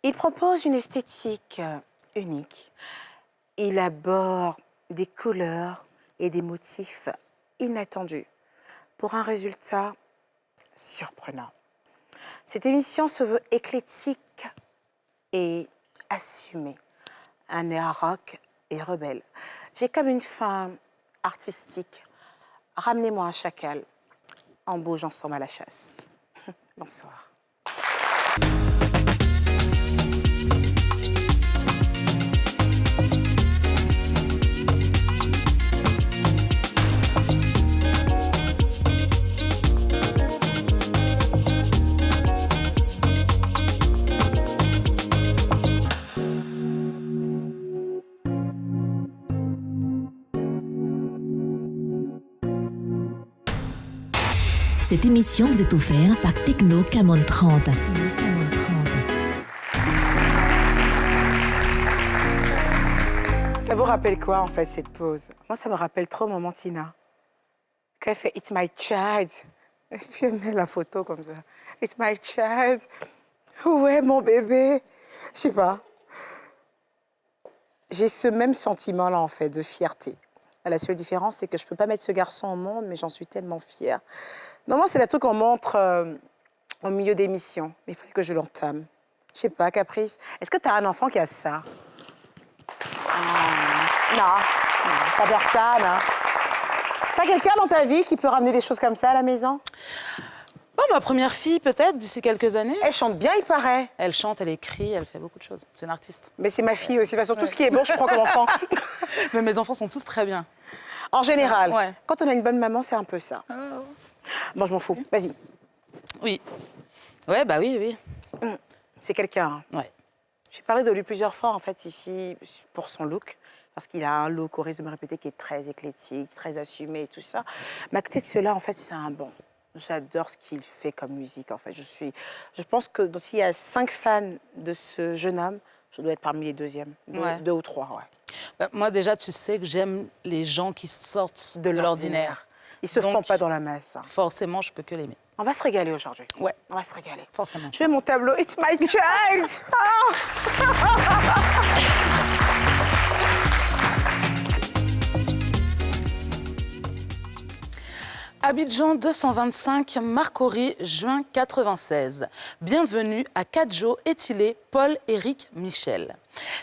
Il propose une esthétique unique. Il aborde des couleurs et des motifs inattendus pour un résultat surprenant. Cette émission se veut éclectique et assumée. Un air rock et rebelle. J'ai comme une femme artistique. Ramenez-moi un chacal. On bouge ensemble à la chasse. Bonsoir. Cette émission vous est offerte par Techno Camon 30. Ça vous rappelle quoi, en fait, cette pause? Moi, ça me rappelle trop Maman Tina. Quand elle fait « It's my child ». Et puis elle met la photo comme ça. « It's my child ». Où est mon bébé? Je sais pas. J'ai ce même sentiment-là, en fait, de fierté. La seule différence, c'est que je peux pas mettre ce garçon au monde, mais j'en suis tellement fière. Normalement, c'est la truc qu'on montre au milieu d'émission. Mais il fallait que je l'entame. Je sais pas, Caprice. Est-ce que tu as un enfant qui a ça? Non, pas personne. Hein. T'as quelqu'un dans ta vie qui peut ramener des choses comme ça à la maison? Oh, ma première fille, peut-être, d'ici quelques années. Elle chante bien, il paraît. Elle chante, elle écrit, elle fait beaucoup de choses. C'est une artiste. Mais c'est ma fille aussi. De toute façon, tout ce qui est bon, je prends comme enfant. Mais mes enfants sont tous très bien. En général, Ouais. Quand on a une bonne maman, c'est un peu ça. Bon, je m'en fous. Vas-y. Oui. Ouais, bah oui. C'est quelqu'un. Hein. Ouais. J'ai parlé de lui plusieurs fois, en fait, ici, pour son look. Parce qu'il a un look, au risque de me répéter, qui est très éclectique, très assumé et tout ça. Mais à côté de cela, en fait, c'est un bon. J'adore ce qu'il fait comme musique, en fait. Je pense que s'il y a 5 fans de ce jeune homme, je dois être parmi les deuxièmes. Deux ou trois, ouais. Bah, moi, déjà, tu sais que j'aime les gens qui sortent de l'ordinaire. Ils se font pas dans la masse. Hein. Forcément, je peux que l'aimer. On va se régaler aujourd'hui. Ouais. On va se régaler. Forcément. Je fais mon tableau. It's my child. Abidjan 225, Marcory, juin 96. Bienvenue à Kadjo, Etilé, Paul, Éric, Michel.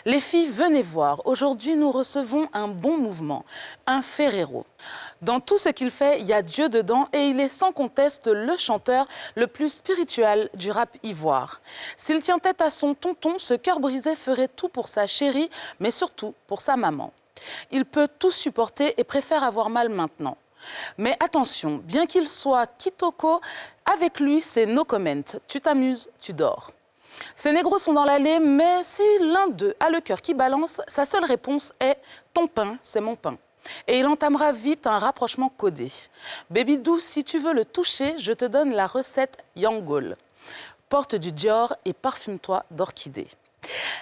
Les filles, venez voir. Aujourd'hui, nous recevons un bon mouvement, un Ferrero. Dans tout ce qu'il fait, il y a Dieu dedans et il est sans conteste le chanteur le plus spirituel du rap ivoire. S'il tient tête à son tonton, ce cœur brisé ferait tout pour sa chérie, mais surtout pour sa maman. Il peut tout supporter et préfère avoir mal maintenant. Mais attention, bien qu'il soit kitoko, avec lui, c'est no comment. Tu t'amuses, tu dors. Ces négros sont dans l'allée, mais si l'un d'eux a le cœur qui balance, sa seule réponse est « ton pain, c'est mon pain ». Et il entamera vite un rapprochement codé. Baby Dou, si tu veux le toucher, je te donne la recette Yangol. Porte du Dior et parfume-toi d'orchidée.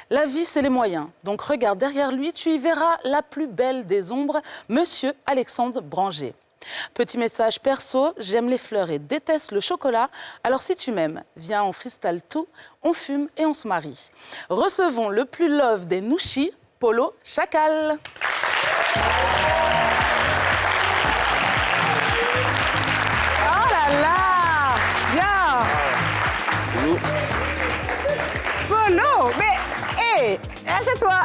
La vie, c'est les moyens. Donc regarde derrière lui, tu y verras la plus belle des ombres, Monsieur Alexandre Branger. Petit message perso, j'aime les fleurs et déteste le chocolat. Alors si tu m'aimes, viens, on freestyle tout, on fume et on se marie. Recevons le plus love des Nouchi, Polo Chacal. Oh là là! Viens! Polo! Mais, hé! Assieds-toi!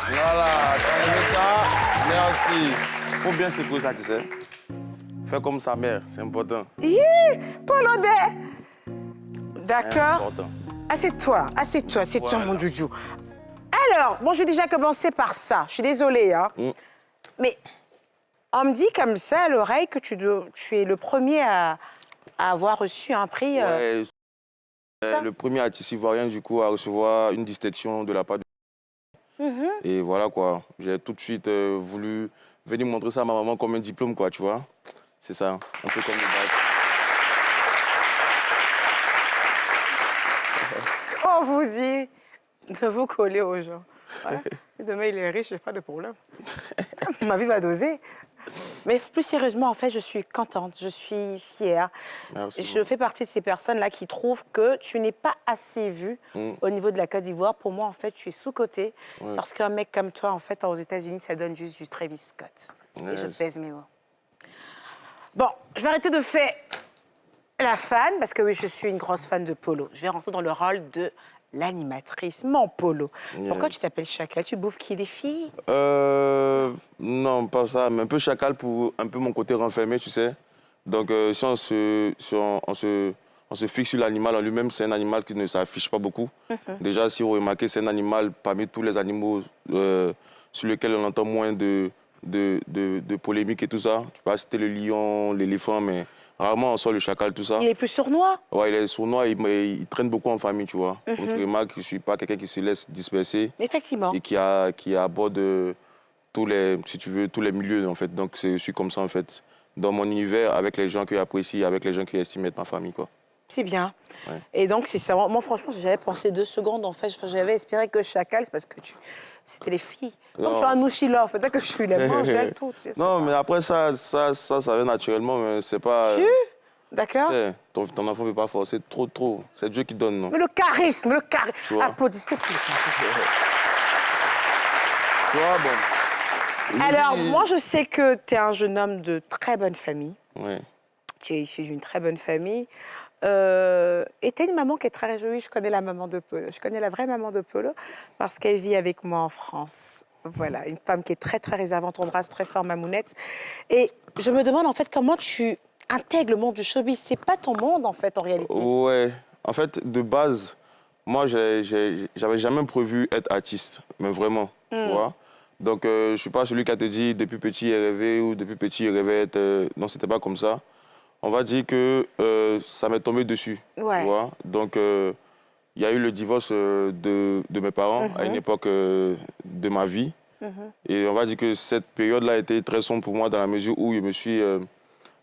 Voilà, t'as aimé ça? Merci. Faut bien secouer ça, tu sais. Fais comme sa mère, c'est important. Polo de... D'accord. Important. Assieds-toi, assieds-toi, mon joujou. Alors, bon, je vais déjà commencer par ça. Je suis désolée, hein. Mais on me dit comme ça à l'oreille que tu es le premier à avoir reçu un prix. Ouais, le premier artiste ivoirien, du coup, à recevoir une distinction de la part de... Et voilà, quoi. J'ai tout de suite voulu venir montrer ça à ma maman comme un diplôme, quoi, tu vois. C'est ça, un peu comme le bac. On vous dit de vous coller aux gens. Voilà. Et demain, il est riche, j'ai pas de problème. Ma vie va doser. Mais plus sérieusement, en fait, je suis contente, je suis fière. Merci Je beaucoup. fais partie de ces personnes-là qui trouvent que tu n'es pas assez vue au niveau de la Côte d'Ivoire. Pour moi, en fait, tu es sous-cotée. Ouais. Parce qu'un mec comme toi, en fait, aux États-Unis, ça donne juste du Travis Scott. Et je Yes. pèse mes mots. Bon, je vais arrêter de faire la fan, parce que oui, je suis une grosse fan de Polo. Je vais rentrer dans le rôle de l'animatrice, mon Polo. Pourquoi tu t'appelles Chacal? Tu bouffes qui, des filles? Non, pas ça, mais un peu chacal pour un peu mon côté renfermé, tu sais. Donc, si on se fixe sur l'animal en lui-même, c'est un animal qui ne s'affiche pas beaucoup. Déjà, si vous remarquez, c'est un animal parmi tous les animaux sur lesquels on entend moins de polémiques et tout ça. Tu peux citer le lion, l'éléphant, mais rarement on sort le chacal, tout ça. Il est plus sournois. Ouais, il est sournois, il traîne beaucoup en famille, tu vois. Donc, tu remarques que je ne suis pas quelqu'un qui se laisse disperser Effectivement. et qui aborde tous les, si tu veux, tous les milieux, en fait. Donc, je suis comme ça, en fait, dans mon univers, avec les gens que j'apprécie, avec les gens qui estiment être ma famille, quoi. C'est bien. Ouais. Et donc, c'est ça. Moi, franchement, j'avais pensé 2 secondes. En fait, j'avais espéré que Chacal, c'est parce que c'était les filles. Comme Non. tu as un Nouchila, peut-être que je suis les manches, j'aime tout. tu sais, Non, c'est mais après, ça vient naturellement, mais c'est pas... Tu D'accord. tu sais, ton enfant ne peut pas forcer trop. C'est Dieu qui donne, non? Mais le charisme. Tu vois. Applaudissez pour le charisme. Tu vois, bon... Alors, moi, je sais que tu es un jeune homme de très bonne famille. Ouais. Tu es issu d'une très bonne famille. Et tu as une maman qui est très réjouie. Je connais la maman de Polo. Je connais la vraie maman de Polo parce qu'elle vit avec moi en France. Voilà, une femme qui est très, très réservée. On t'embrasse très fort, Mamounette. Et je me demande, en fait, comment tu intègres le monde du showbiz. C'est pas ton monde, en fait, en réalité. Ouais. En fait, de base, moi, j'avais jamais prévu être artiste, mais vraiment, tu vois. Donc, je ne suis pas celui qui a te dit depuis petit, il rêvait ou depuis petit, il rêvait être... Non, c'était pas comme ça. On va dire que ça m'est tombé dessus, Ouais. tu vois. Donc, il y a eu le divorce de mes parents à une époque de ma vie. Et on va dire que cette période-là a été très sombre pour moi dans la mesure où je me suis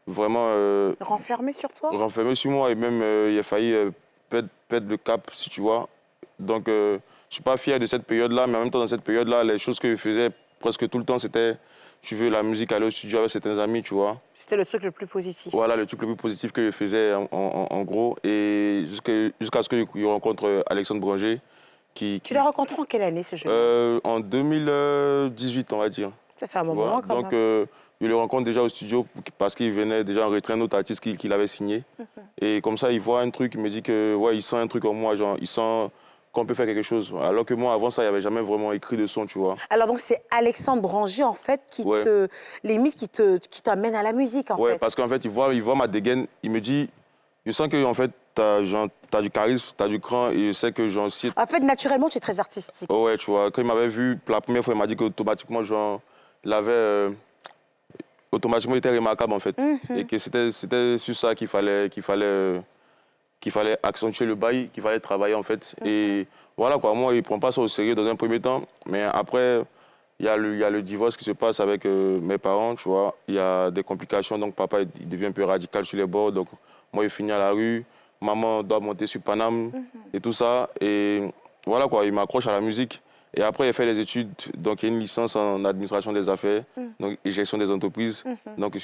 vraiment Renfermé sur toi. renfermé sur moi et même il a failli perdre le cap, si tu vois. Donc, je ne suis pas fier de cette période-là, mais en même temps, dans cette période-là, les choses que je faisais presque tout le temps, c'était, tu veux, la musique, aller au studio avec certains amis, tu vois. C'était le truc le plus positif. Voilà, le truc le plus positif que je faisais, en gros. Et jusqu'à ce que je rencontre Alexandre Branger, Tu l'as rencontré en quelle année, ce jeune homme en 2018, on va dire. Ça fait un Tu moment, vois. quand Donc, même. je le rencontre déjà au studio parce qu'il venait déjà enregistrer un autre artiste qu'il avait signé. Et comme ça, il voit un truc, il me dit que, ouais, il sent un truc en moi, genre, il sent qu'on peut faire quelque chose. Alors que moi, avant ça, il n'y avait jamais vraiment écrit de son, tu vois. Alors, donc, c'est Alexandre Branger, en fait, qui Ouais. qui t'amène à la musique, en Ouais, fait. parce qu'en fait, il voit ma dégaine, il me dit, je sens que, en fait, t'as du charisme, t'as du cran, et je sais que, genre, si... En fait, naturellement, tu es très artistique. Oh ouais, tu vois, quand il m'avait vu la première fois, il m'a dit qu'automatiquement, genre, il avait... automatiquement, il était remarquable, en fait. Et que c'était sur ça qu'il fallait accentuer le bail, qu'il fallait travailler, en fait. Et voilà, quoi, moi, il ne prend pas ça au sérieux dans un premier temps. Mais après, il y a le divorce qui se passe avec mes parents, tu vois. Il y a des complications, donc papa, il devient un peu radical sur les bords. Donc, moi, il finit à la rue. Maman doit monter sur Paname et tout ça. Et voilà, quoi, il m'accroche à la musique. Et après, il fait les études. Donc, il y a une licence en administration des affaires donc, et gestion des entreprises. Donc,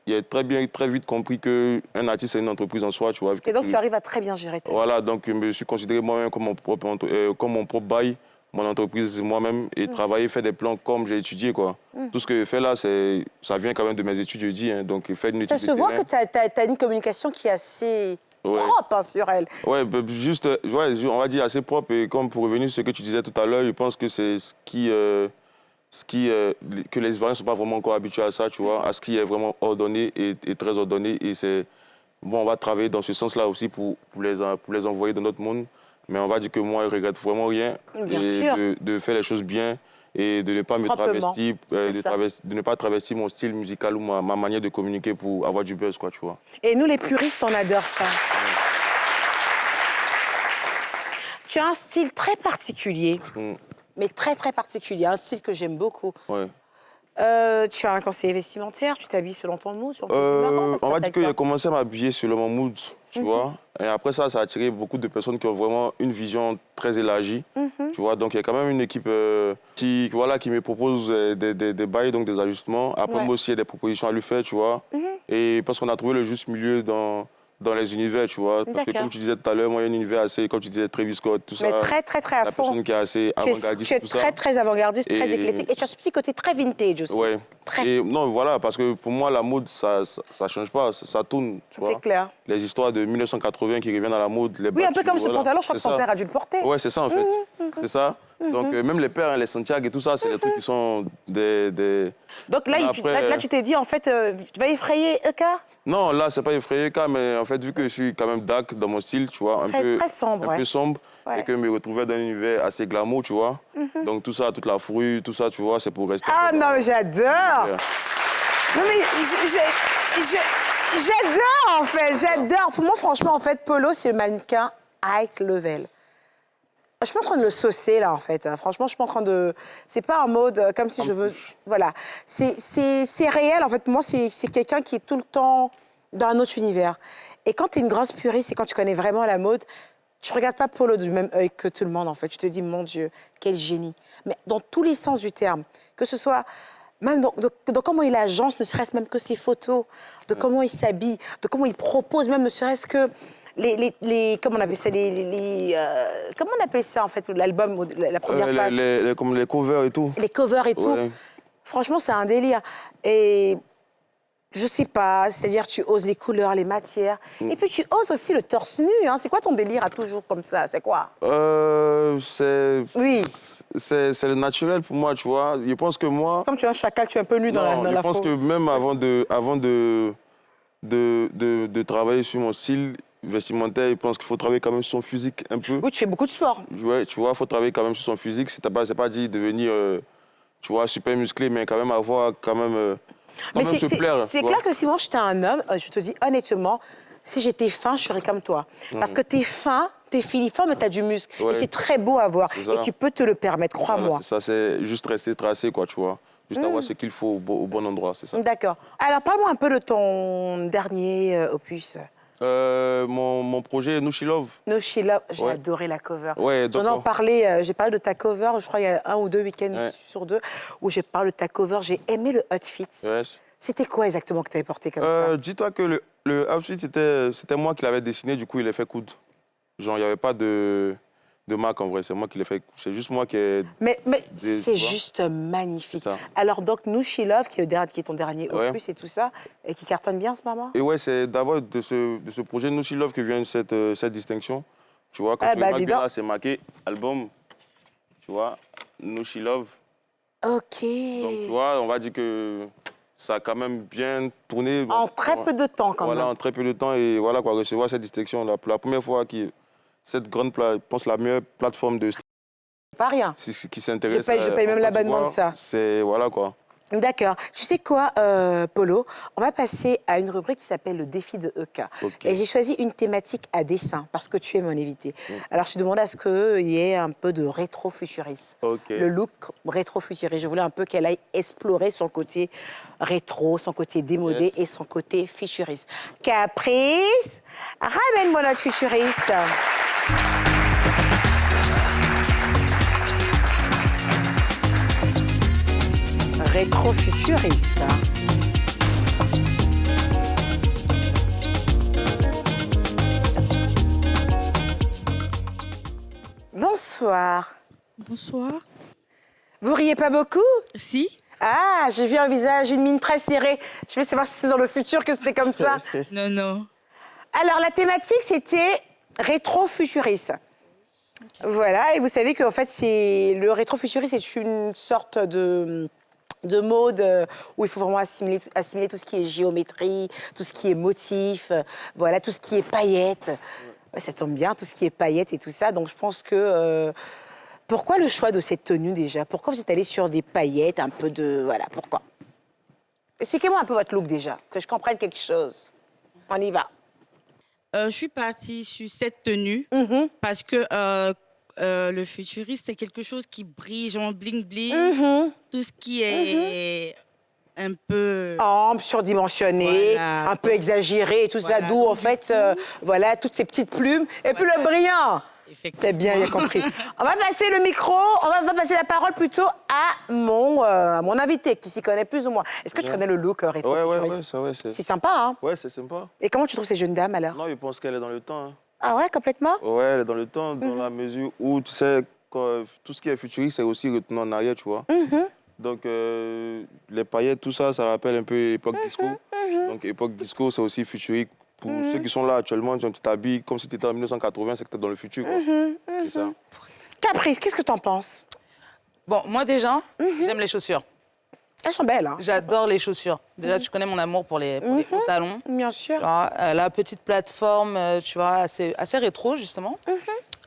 il a très vite compris qu'un artiste, c'est une entreprise en soi, tu vois. Et donc, tu arrives à très bien gérer ta vie. Voilà, donc je me suis considéré moi-même comme comme mon propre bail, mon entreprise moi-même, et travailler, faire des plans comme j'ai étudié, quoi. Tout ce que je fais là, ça vient quand même de mes études, je dis. Hein, donc, faire une étude Ça de se voit terrain. que tu as une communication qui est assez Ouais. propre hein, sur elle. Ouais, juste, ouais, on va dire assez propre. Et comme pour revenir sur ce que tu disais tout à l'heure, je pense que c'est que les Ivoiriens ne sont pas vraiment encore habitués à ça, tu vois, à ce qui est vraiment ordonné et très ordonné. Et c'est bon, on va travailler dans ce sens-là aussi pour les envoyer dans notre monde. Mais on va dire que moi, je ne regrette vraiment rien. Bien et sûr. de faire les choses bien et de ne pas me Proprement, travestir, c'est ça. de ne pas travestir mon style musical ou ma manière de communiquer pour avoir du buzz, quoi, tu vois. Et nous, les puristes, on adore ça. Tu as un style très particulier, mais très, très particulier. Un style que j'aime beaucoup. Ouais. Tu as un conseiller vestimentaire, tu t'habilles selon ton mood, selon tes humeurs. On va dire que j'ai commencé à m'habiller selon mon mood, tu vois. Et après ça, ça a attiré beaucoup de personnes qui ont vraiment une vision très élargie, tu vois. Donc il y a quand même une équipe qui me propose des bails, donc des ajustements. Après moi aussi, il y a des propositions à lui faire, tu vois. Et parce qu'on a trouvé le juste milieu dans les univers, tu vois. Parce que comme tu disais tout à l'heure, moi, il y a un univers assez, comme tu disais, Travis Scott, tout ça. Mais très à la fond. personne qui est assez avant-gardiste, tout ça. Tu es très avant-gardiste, très éclectique. Et tu as ce petit côté très vintage aussi. Ouais. Et non, voilà, parce que pour moi, la mode, ça change pas, ça tourne, tu vois. C'est clair. Les histoires de 1980 qui reviennent à la mode, les Oui, un peu comme ce pantalon, je crois que ton ça. père a dû le porter. Ouais, c'est ça, en fait. C'est ça. Donc, même les pères, hein, les Santiago et tout ça, c'est des trucs qui sont des... Donc là, là tu t'es dit, en fait, tu vas effrayer Eka? Non, là, c'est pas effrayé, mais en fait, vu que je suis quand même dark dans mon style, tu vois, très sombre, un peu sombre, ouais. et que je me retrouvais dans un univers assez glamour, tu vois. Donc, tout ça, toute la fourrure, tout ça, tu vois, c'est pour rester... Ah non, mais j'adore! Non, mais j'adore, en fait, j'adore. Pour moi, franchement, en fait, Polo, c'est le mannequin high level. Je suis pas en train de le saucer, là, en fait. Franchement, je suis pas en train de... C'est pas un mode comme si je veux... Voilà. C'est réel, en fait. Pour moi, c'est quelqu'un qui est tout le temps dans un autre univers. Et quand tu es une grosse puriste et quand tu connais vraiment la mode, tu regardes pas Polo du même œil que tout le monde, en fait. Tu te dis, mon Dieu, quel génie. Mais dans tous les sens du terme. Que ce soit... Même dans comment il agence, ne serait-ce même que ses photos, de comment il s'habille, de comment il propose, même ne serait-ce que... comment on appelle ça comment on appelle ça en fait l'album, la première page comme les covers et tout. Les covers et tout. Franchement, c'est un délire. Et je sais pas, c'est-à-dire tu oses les couleurs, les matières. Et puis tu oses aussi le torse nu. Hein. C'est quoi ton délire à toujours comme ça? C'est quoi? C'est le naturel pour moi, tu vois. Je pense que moi... Comme tu es un chacal, tu es un peu nu dans la Je pense que même avant de travailler sur mon style vestimentaire, je pense qu'il faut travailler quand même sur son physique un peu. Oui, tu fais beaucoup de sport. Ouais, tu vois, il faut travailler quand même sur son physique. C'est pas dit devenir, tu vois, super musclé, mais quand même avoir quand même se plaire. C'est clair que si moi j'étais un homme, je te dis honnêtement, si j'étais fin, je serais comme toi. Parce que t'es fin, t'es filiforme, mais t'as du muscle. Et c'est très beau à voir. Et tu peux te le permettre, crois-moi. C'est ça, c'est juste rester tracé, quoi, tu vois. Juste avoir ce qu'il faut au bon endroit, c'est ça. D'accord. Alors, parle-moi un peu de ton dernier opus. Mon projet No She Love. No She Love, j'ai adoré la cover. Ouais, j'en ai parlé, j'ai parlé de ta cover, je crois il y a 1 ou 2 week-ends sur 2, où j'ai parlé de ta cover, j'ai aimé le outfit. Yes. C'était quoi exactement que tu avais porté comme ça? Dis-toi que le outfit, c'était moi qui l'avais dessiné, du coup il est fait coudre. Genre, il n'y avait pas de marque en vrai, c'est moi qui l'ai fait. C'est juste moi qui ai... Mais c'est juste magnifique. Alors donc, No She Love, qui est ton dernier opus et tout ça, et qui cartonne bien en ce moment? Et ouais, c'est d'abord de ce projet No She Love que vient cette distinction. Tu vois, quand tu regardes bien là, c'est marqué album, tu vois, No She Love. Ok. Donc tu vois, on va dire que ça a quand même bien tourné. En très peu de temps quand même. Voilà, en très peu de temps et voilà quoi, recevoir cette distinction là. Pour la première fois cette grande, je pense, la meilleure plateforme de pas rien. Qui s'intéresse à... Je paye même l'abonnement de ça. C'est... Voilà, quoi. D'accord. Tu sais quoi, Polo? On va passer à une rubrique qui s'appelle le défi de Eka. Okay. Et j'ai choisi une thématique à dessin, parce que tu es mon invité. Alors, je te demande à ce qu'il y ait un peu de rétro-futurisme. Le look rétro-futuriste. Je voulais un peu qu'elle aille explorer son côté rétro, son côté démodé et son côté futuriste. Caprice, ramène-moi notre futuriste. Rétro-futuriste. Bonsoir. Bonsoir. Vous riez pas beaucoup? Si. Ah, j'ai vu un visage, une mine très serrée. Je veux savoir si c'est dans le futur que c'était comme ça. Non, non. Alors, la thématique, c'était rétro-futuriste. Okay. Voilà, et vous savez qu'en fait, le rétro-futuriste, c'est une sorte de mode où il faut vraiment assimiler tout ce qui est géométrie, tout ce qui est motif, voilà, tout ce qui est paillettes. Ouais, ça tombe bien, tout ce qui est paillettes et tout ça. Donc, je pense que... pourquoi le choix de cette tenue, déjà? Pourquoi vous êtes allé sur des paillettes, un peu de... Voilà, pourquoi? Expliquez-moi un peu votre look, déjà, que je comprenne quelque chose. On y va. Je suis partie sur cette tenue parce que le futuriste, c'est quelque chose qui brille, genre bling-bling. Tout ce qui est un peu... Ample, surdimensionné, Voilà. un peu exagéré et tout ça, Voilà. d'où en Donc, fait, voilà, toutes ces petites plumes. Et puis le brillant. C'est bien, il a compris. On va passer le micro, on va passer la parole plutôt à mon invité qui s'y connaît plus ou moins. Est-ce que tu connais le look rétro-futuriste? Ouais, C'est sympa, hein? Ouais, c'est sympa. Et comment tu trouves ces jeunes dames alors? Non, je pense qu'elle est dans le temps. Hein. Ah ouais, complètement? Ouais, elle est dans le temps, dans la mesure où, tu sais, tout ce qui est futuriste, c'est aussi retourné en arrière, tu vois. Donc, les paillettes, tout ça, ça rappelle un peu l'époque disco. Donc, époque disco, c'est aussi futuriste. Pour ceux qui sont là actuellement, tu t'habilles comme si tu étais en 1980, c'est que tu es dans le futur. C'est ça. Caprice, qu'est-ce que t'en penses? Bon, moi déjà, j'aime les chaussures. Elles sont belles, hein? J'adore les chaussures. Déjà, tu connais mon amour pour les hauts talons. Bien sûr. Tu vois, la petite plateforme, tu vois, assez rétro, justement.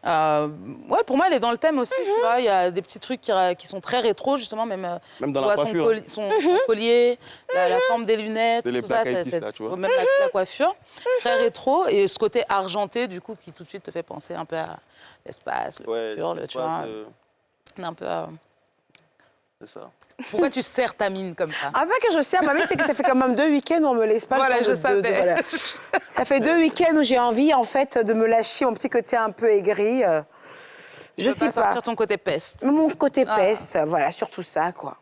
Ouais, pour moi, elle est dans le thème aussi, tu vois. Il y a des petits trucs qui sont très rétro, justement, même Même dans tu la vois, coiffure. son collier, la forme des lunettes, De les tout ça, Black Eyed Peas, là, tu vois. même la coiffure, très rétro. Et ce côté argenté, du coup, qui tout de suite te fait penser un peu à l'espace, le futur, tu vois. On est un peu... C'est ça. Pourquoi tu serres ta mine comme ça? En fait, que je sais, ma mine, c'est que ça fait quand même 2 week-ends où on me laisse pas Voilà, le temps je savais. voilà. Ça fait 2 week-ends où j'ai envie, en fait, de me lâcher mon petit côté un peu aigri. Je sais pas. Sortir ton côté peste. Mon côté peste, voilà, surtout ça, quoi.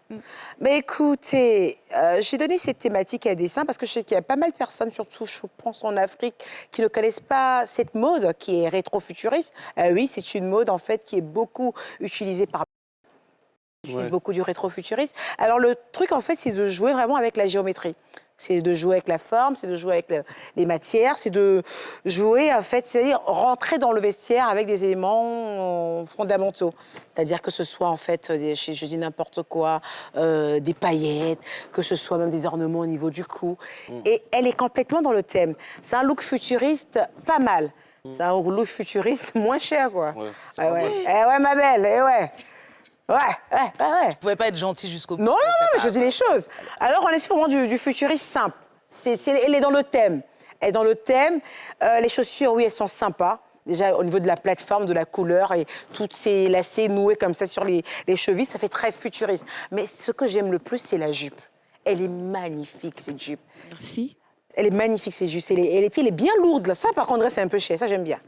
Mais écoutez, j'ai donné cette thématique à dessin parce que je sais qu'il y a pas mal de personnes, surtout, je pense, en Afrique, qui ne connaissent pas cette mode qui est rétro-futuriste. Oui, c'est une mode, en fait, qui est beaucoup utilisée par... J'utilise beaucoup du rétro-futuriste. Alors, le truc, en fait, c'est de jouer vraiment avec la géométrie. C'est de jouer avec la forme, c'est de jouer avec les matières, c'est de jouer, en fait, c'est-à-dire rentrer dans le vestiaire avec des éléments fondamentaux. C'est-à-dire que ce soit, en fait, je dis n'importe quoi, des paillettes, que ce soit même des ornements au niveau du cou. Et elle est complètement dans le thème. C'est un look futuriste pas mal. C'est un look futuriste moins cher, quoi. Ouais, c'est Ah ouais. Eh ouais, ma belle, eh ouais. Ouais. Tu pouvais pas être gentil jusqu'au bout. Non, mais je dis les choses. Alors, on est sur vraiment du futuriste simple. Elle est dans le thème. Elle est dans le thème. Les chaussures, oui, elles sont sympas. Déjà, au niveau de la plateforme, de la couleur et toutes ces lacets noués comme ça sur les chevilles, ça fait très futuriste. Mais ce que j'aime le plus, c'est la jupe. Elle est magnifique, cette jupe. Merci. Elle est magnifique, cette jupe. Et les pieds, elle est bien lourde. Là. Ça, par contre, c'est un peu cher. Ça, j'aime bien.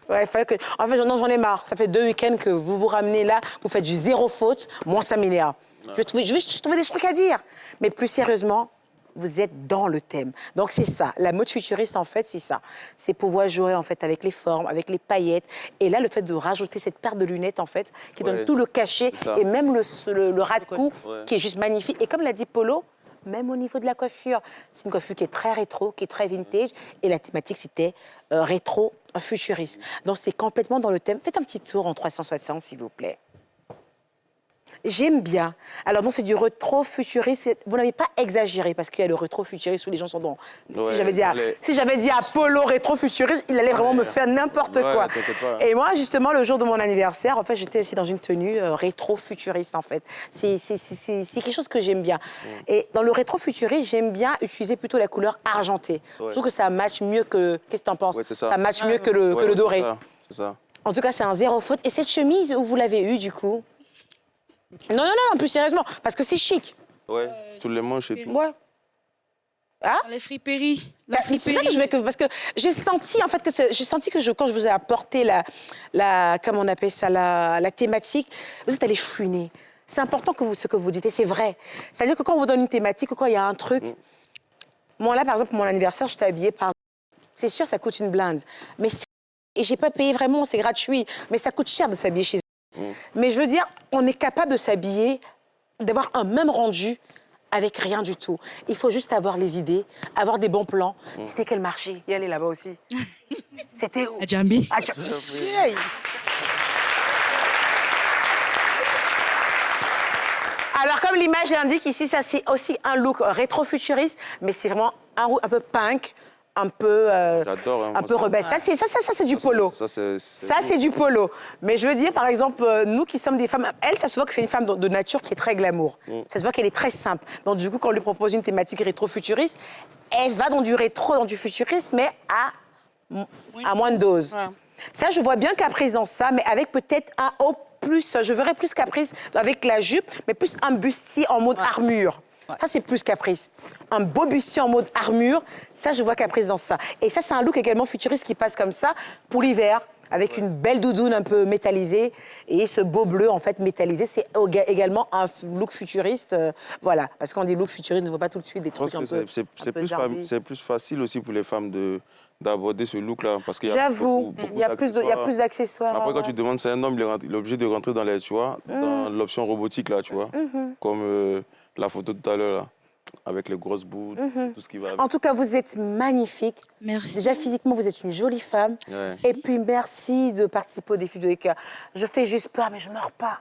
Ouais, il fallait que... En fait, j'en ai marre. Ça fait 2 week-ends que vous vous ramenez là, vous faites du zéro faute. Moi, ça m'énerve. Je vais trouver des trucs à dire. Mais plus sérieusement, vous êtes dans le thème. Donc, c'est ça. La mode futuriste, en fait, c'est ça. C'est pouvoir jouer, en fait, avec les formes, avec les paillettes. Et là, le fait de rajouter cette paire de lunettes, en fait, qui donne tout le cachet. Et même le ras de cou, qui est juste magnifique. Et comme l'a dit Polo, même au niveau de la coiffure. C'est une coiffure qui est très rétro, qui est très vintage. Et la thématique, c'était rétro-futuriste. Donc, c'est complètement dans le thème. Faites un petit tour en 360, s'il vous plaît. J'aime bien. Alors, non, c'est du rétro-futuriste. Vous n'avez pas exagéré, parce qu'il y a le rétro-futuriste où les gens sont dans... Ouais, si j'avais dit à Polo rétro-futuriste, il allait vraiment me faire n'importe quoi. Pas. Et moi, justement, le jour de mon anniversaire, en fait, j'étais aussi dans une tenue rétro-futuriste, en fait. C'est quelque chose que j'aime bien. Et dans le rétro-futuriste, j'aime bien utiliser plutôt la couleur argentée. Je trouve que ça match mieux que... Qu'est-ce que tu en penses? Ça match mieux que le doré. C'est ça. En tout cas, c'est un zéro faute. Et cette chemise, où vous l'avez eue, du coup? Non, plus sérieusement, parce que c'est chic. Ouais, sous les manches et tout. Ouais. Ah? Les friperies. C'est ça que je veux que... Parce que j'ai senti, en fait, quand je vous ai apporté comment on appelle ça, la thématique, vous êtes allé fouiner. C'est important ce que vous dites, et c'est vrai. C'est-à-dire que quand on vous donne une thématique, ou quand il y a un truc... Moi, là, par exemple, pour mon anniversaire, je t'ai habillée par... C'est sûr, ça coûte une blinde. Et j'ai pas payé vraiment, c'est gratuit. Mais ça coûte cher de s'habiller chez Mais je veux dire, on est capable de s'habiller, d'avoir un même rendu avec rien du tout. Il faut juste avoir les idées, avoir des bons plans. C'était quel marché? Y aller là-bas aussi. C'était où? À Djambi. Alors, comme l'image l'indique, ici, ça, c'est aussi un look rétro-futuriste, mais c'est vraiment un peu punk, un peu rebelle. Ça, c'est du polo. Ça, c'est du polo. Mais je veux dire, par exemple, nous qui sommes des femmes, elle, ça se voit que c'est une femme de nature qui est très glamour. Ça se voit qu'elle est très simple. Donc, du coup, quand on lui propose une thématique rétro-futuriste, elle va dans du rétro, dans du futurisme, mais à moins de dose. Ouais. Ça, je vois bien Caprice dans ça, mais avec peut-être je verrais plus Caprice avec la jupe, mais plus un bustier en mode armure. Ouais. Ça, c'est plus Caprice. Un beau bustier en mode armure, ça, je vois Caprice dans ça. Et ça, c'est un look également futuriste qui passe comme ça pour l'hiver, avec une belle doudoune un peu métallisée. Et ce beau bleu, en fait, métallisé, c'est également un look futuriste. Voilà, parce qu'on dit look futuriste, on ne voit pas tout de suite des Je pense trucs un que peu c'est c'est plus facile aussi pour les femmes d'aborder ce look-là. Parce qu'il y a J'avoue, beaucoup il y a plus d'accessoires. Après, quand ouais. tu demandes, c'est un homme, il est obligé de rentrer dans les, tu vois, dans l'option robotique, là, tu vois. Comme la photo de tout à l'heure, là, avec les grosses boules, tout ce qui va avec. En tout cas, vous êtes magnifique. Merci. Déjà, physiquement, vous êtes une jolie femme. Ouais. Et puis, merci de participer au défi de Eka. Je fais juste peur, mais je ne meurs pas.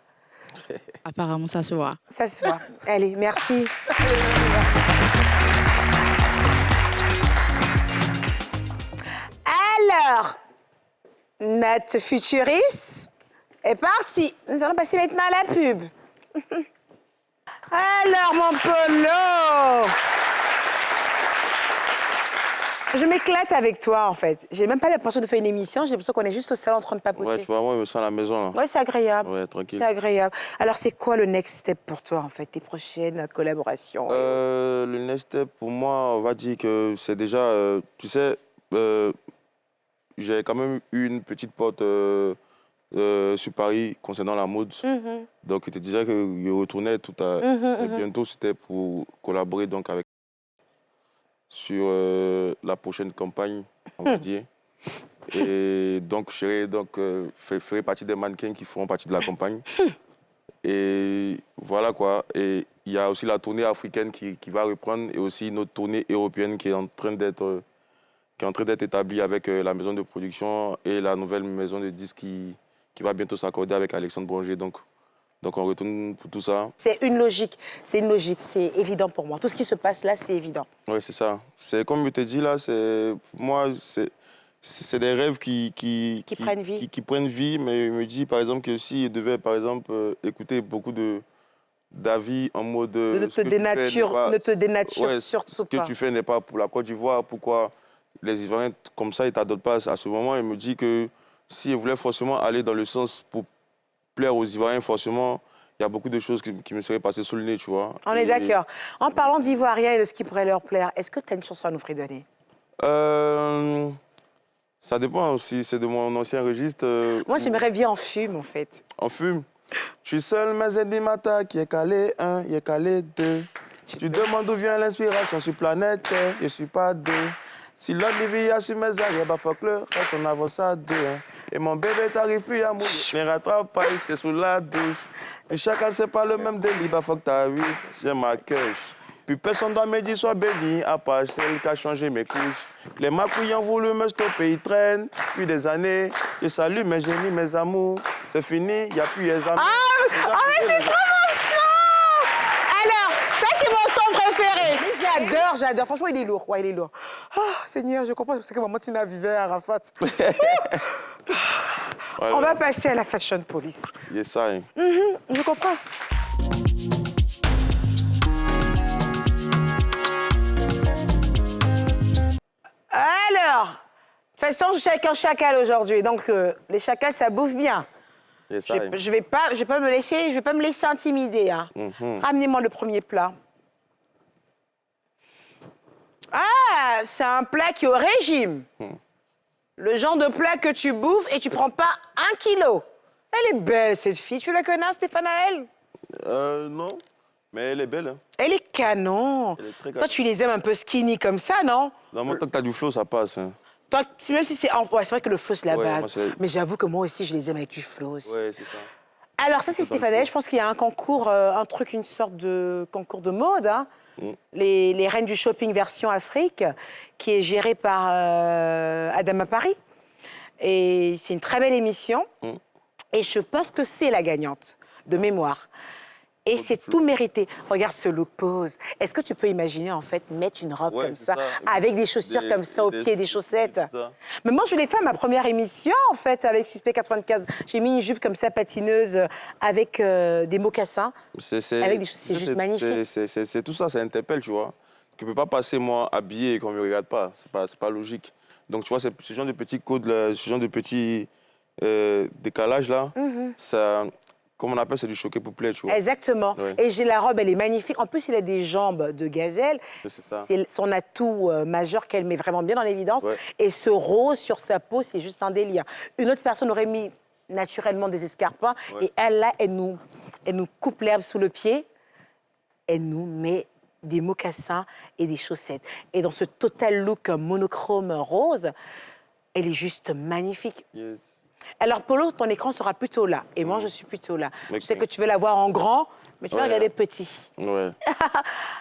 Apparemment, ça se voit. Ça se voit. Allez, merci. Alors, notre futuriste est parti. Nous allons passer maintenant à la pub. Alors, mon polo! Je m'éclate avec toi, en fait. J'ai même pas l'impression de faire une émission. J'ai l'impression qu'on est juste au salon en train de papoter. Ouais, tu vois, moi, je me sens à la maison, là. Ouais, c'est agréable. Ouais, tranquille. C'est agréable. Alors, c'est quoi le next step pour toi, en fait, tes prochaines collaborations? Le next step, pour moi, on va dire que c'est déjà... tu sais, j'ai quand même eu une petite porte sur Paris concernant la mode. Donc, je te disais que je retournais tout à... et bientôt, c'était pour collaborer donc avec... sur la prochaine campagne, on va dire. Et donc, je ferai partie des mannequins qui feront partie de la campagne. Et voilà quoi. Et il y a aussi la tournée africaine qui va reprendre et aussi notre tournée européenne qui est en train d'être établie avec la maison de production et la nouvelle maison de disques qui va bientôt s'accorder avec Alexandre Branger. Donc on retourne pour tout ça. C'est une logique, c'est évident pour moi. Tout ce qui se passe là, c'est évident. Oui, c'est ça. C'est comme je t'ai dit là, pour moi, c'est des rêves qui prennent vie. Qui prennent vie, mais je me dis par exemple que si je devais par exemple écouter beaucoup d'avis en mode... Ne te dénature surtout ce que pas. tu fais n'est pas pour la Côte d'Ivoire, pourquoi les Ivoiriens comme ça, ils ne t'adoptent pas à ce moment. Je me dis que si je voulais forcément aller dans le sens pour plaire aux Ivoiriens, forcément, il y a beaucoup de choses qui me seraient passées sous le nez, tu vois. On est d'accord. En parlant d'Ivoiriens et de ce qui pourrait leur plaire, est-ce que tu as une chanson à nous fredonner? Ça dépend aussi, c'est de mon ancien registre. Moi, j'aimerais bien en fume, en fait. En fume. Je suis seul, mes ennemis m'attaquent, il est calé 1, il est calé 2. Tu demandes d'où vient l'inspiration sur planète Terre, je suis pas deux. Si l'autre vit sur mes arrières, bah faut que le reste on avance à deux. Et mon bébé t'arrive plus à mourir, je ne rattrape pas, c'est sous la douche. Puis chacun c'est pas le même délit, bah faut que t'as vu, j'ai ma queuche. Puis personne doit me dire sois béni, à part celle qui a changé mes couches. Les macouilles ont voulu me stopper, ils traînent depuis des années. Je salue mes génies, mes amours. C'est fini, il n'y a plus les amis. Ah, mais c'est trop mon son! Alors, ça, c'est mon son préféré. J'adore. Franchement, il est lourd. Ouais, il est lourd. Oh, Seigneur, je comprends ce que maman Tina vivait à Arafat. Voilà. On va passer à la fashion police. Yes, ça. Hein. Je comprends. Alors, de toute façon, je suis avec un chacal aujourd'hui. Donc, les chacals, ça bouffe bien. Yes, ça. Hein. Je vais pas me laisser intimider. Hein. Ramenez-moi le premier plat. Ah, c'est un plat qui est au régime. Le genre de plat que tu bouffes et tu prends pas 1 kilo. Elle est belle, cette fille. Tu la connais, Stéphane Aël? Non, mais elle est belle. Hein. Elle est canon. Elle est très Toi, canon. tu les aimes un peu skinny comme ça, non? Dans mon temps que t'as du flow, ça passe. Hein. Toi, même si c'est... Ouais, c'est vrai que le flow, c'est la Ouais, moi, base. c'est- Mais j'avoue que moi aussi, je les aime avec du flow aussi. Ouais, c'est ça. Alors, ça, c'est C'est dans le Stéphane Aël. flow. Je pense qu'il y a un concours, une sorte de concours de mode, hein. Les Reines du Shopping version Afrique, qui est géré par Adama Paris. Et c'est une très belle émission. Et je pense que c'est la gagnante, de mémoire. Et c'est tout mérité. Regarde ce look pose. Est-ce que tu peux imaginer, en fait, mettre une robe Ouais, comme c'est ça, ça. avec des chaussures comme ça, aux pieds, des chaussettes? c'est ça. Mais moi, je l'ai fait à ma première émission, en fait, avec Suspect 95. J'ai mis une jupe comme ça, patineuse, avec des mocassins. Avec des choses, c'est juste magnifique. C'est tout ça, ça interpelle, tu vois. Tu ne peux pas passer, moi, habillé et qu'on ne me regarde pas. C'est pas logique. Donc, tu vois, ce genre de petits codes, là, ce genre de petits décalages, là, ça, comme on appelle, c'est du choqué pouplet, tu vois. Exactement. Ouais. Et j'ai la robe, elle est magnifique. En plus, il a des jambes de gazelle. C'est ça. C'est son atout majeur qu'elle met vraiment bien en évidence. Ouais. Et ce rose sur sa peau, c'est juste un délire. Une autre personne aurait mis naturellement des escarpins. Ouais. Et elle, là, elle nous coupe l'herbe sous le pied. Elle nous met des mocassins et des chaussettes. Et dans ce total look monochrome rose, elle est juste magnifique. Yes. Alors, Polo, ton écran sera plutôt là. Et moi, je suis plutôt là. Ok. Je sais que tu veux la voir en grand, mais tu vas Ouais. regarder petit. Ouais.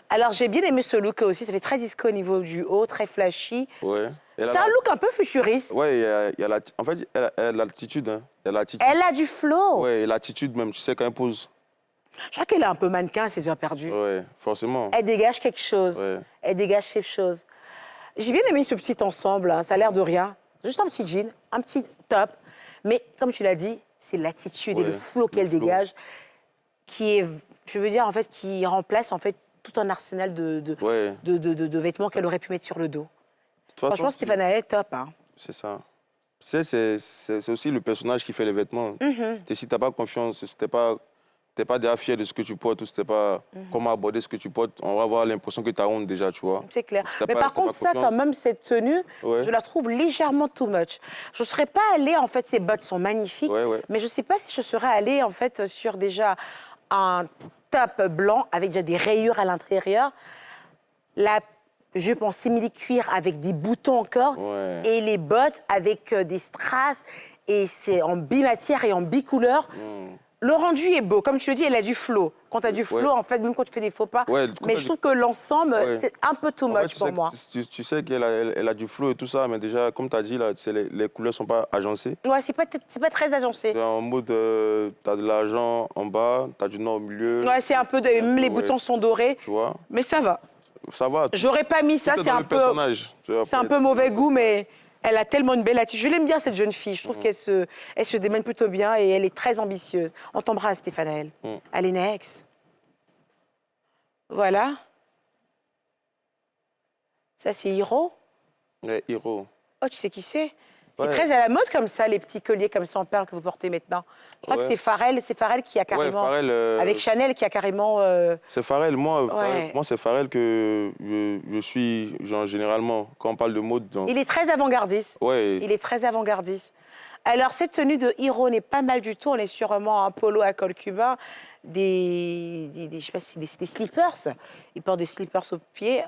Alors, j'ai bien aimé ce look aussi. Ça fait très disco au niveau du haut, très flashy. Ouais. Elle a C'est un look un peu futuriste. Ouais, il y a en fait, elle a l'attitude. Hein. Elle a l'attitude. Elle a du flow. Ouais, l'attitude même, tu sais, quand elle pose. Je crois qu'elle est un peu mannequin à ses heures perdues. Ouais, forcément. Elle dégage quelque chose. Ouais. Elle dégage quelque chose. J'ai bien aimé ce petit ensemble, hein. Ça a l'air de rien. Juste un petit jean, un petit top. Mais comme tu l'as dit, c'est l'attitude et Ouais, le flow le qu'elle flow. dégage qui est, je veux dire, en fait, qui remplace en fait tout un arsenal Ouais. de vêtements qu'elle aurait pu mettre sur le dos. De toute façon, Franchement, Stéphane Halel, top. Hein. c'est ça. Tu sais, c'est aussi le personnage qui fait les vêtements. Si tu n'as pas confiance, si tu n'es pas déjà fier de ce que tu portes ou si tu n'es pas comment aborder ce que tu portes, on va avoir l'impression que tu as honte déjà, tu vois. C'est clair. Si t'as Mais pas- par t'as contre, pas ça, confiance. quand même, cette tenue, Ouais. je la trouve légèrement too much. Je ne serais pas allée, en fait, ses bottes sont magnifiques, Ouais, ouais. mais je ne sais pas si je serais allée, en fait, sur déjà un top blanc avec déjà des rayures à l'intérieur, la jupe en simili-cuir avec des boutons encore, Ouais. et les bottes avec des strass, et c'est en bimatière et en bicouleur. Le rendu est beau. Comme tu le dis, elle a du flow. Quand tu as du flow, Ouais. en fait, même quand tu fais des faux pas. Ouais, quand mais t'as je du- trouve que l'ensemble, Ouais. c'est un peu too En fait, much pour moi. Tu sais qu'elle elle a du flow et tout ça, mais déjà, comme tu as dit, là, tu sais, les couleurs ne sont pas agencées. Ouais, c'est pas très agencé. C'est en mode, tu as de l'argent en bas, tu as du noir au milieu. Ouais, c'est un peu. Même les Ouais. boutons sont dorés. Tu vois, Mais ça va. ça va. J'aurais pas mis ça, Tout est c'est dans un le peu. personnage. Tu vois, C'est un après, peu mauvais goût, mais elle a tellement une belle attitude. Je l'aime bien, cette jeune fille. Je trouve qu'elle se démène plutôt bien et elle est très ambitieuse. On t'embrasse, Stéphane Halel. Allez, next. Voilà. Ça, c'est Hiro. Ouais, Hiro. Oh, tu sais qui c'est? C'est Ouais. très à la mode comme ça, les petits colliers comme ça en perles que vous portez maintenant. Je crois que Ouais. c'est Pharrell qui a carrément... Pharrell, Avec Chanel qui a carrément... C'est Pharrell. Moi, Ouais. moi c'est Pharrell que je suis, genre, généralement, quand on parle de mode. Donc, Il est très avant-gardiste. ouais, Il est très avant-gardiste. Alors, cette tenue de Hiro n'est pas mal du tout. On est sûrement un polo à col cubain, je sais pas si des slippers. Il porte des slippers aux pieds.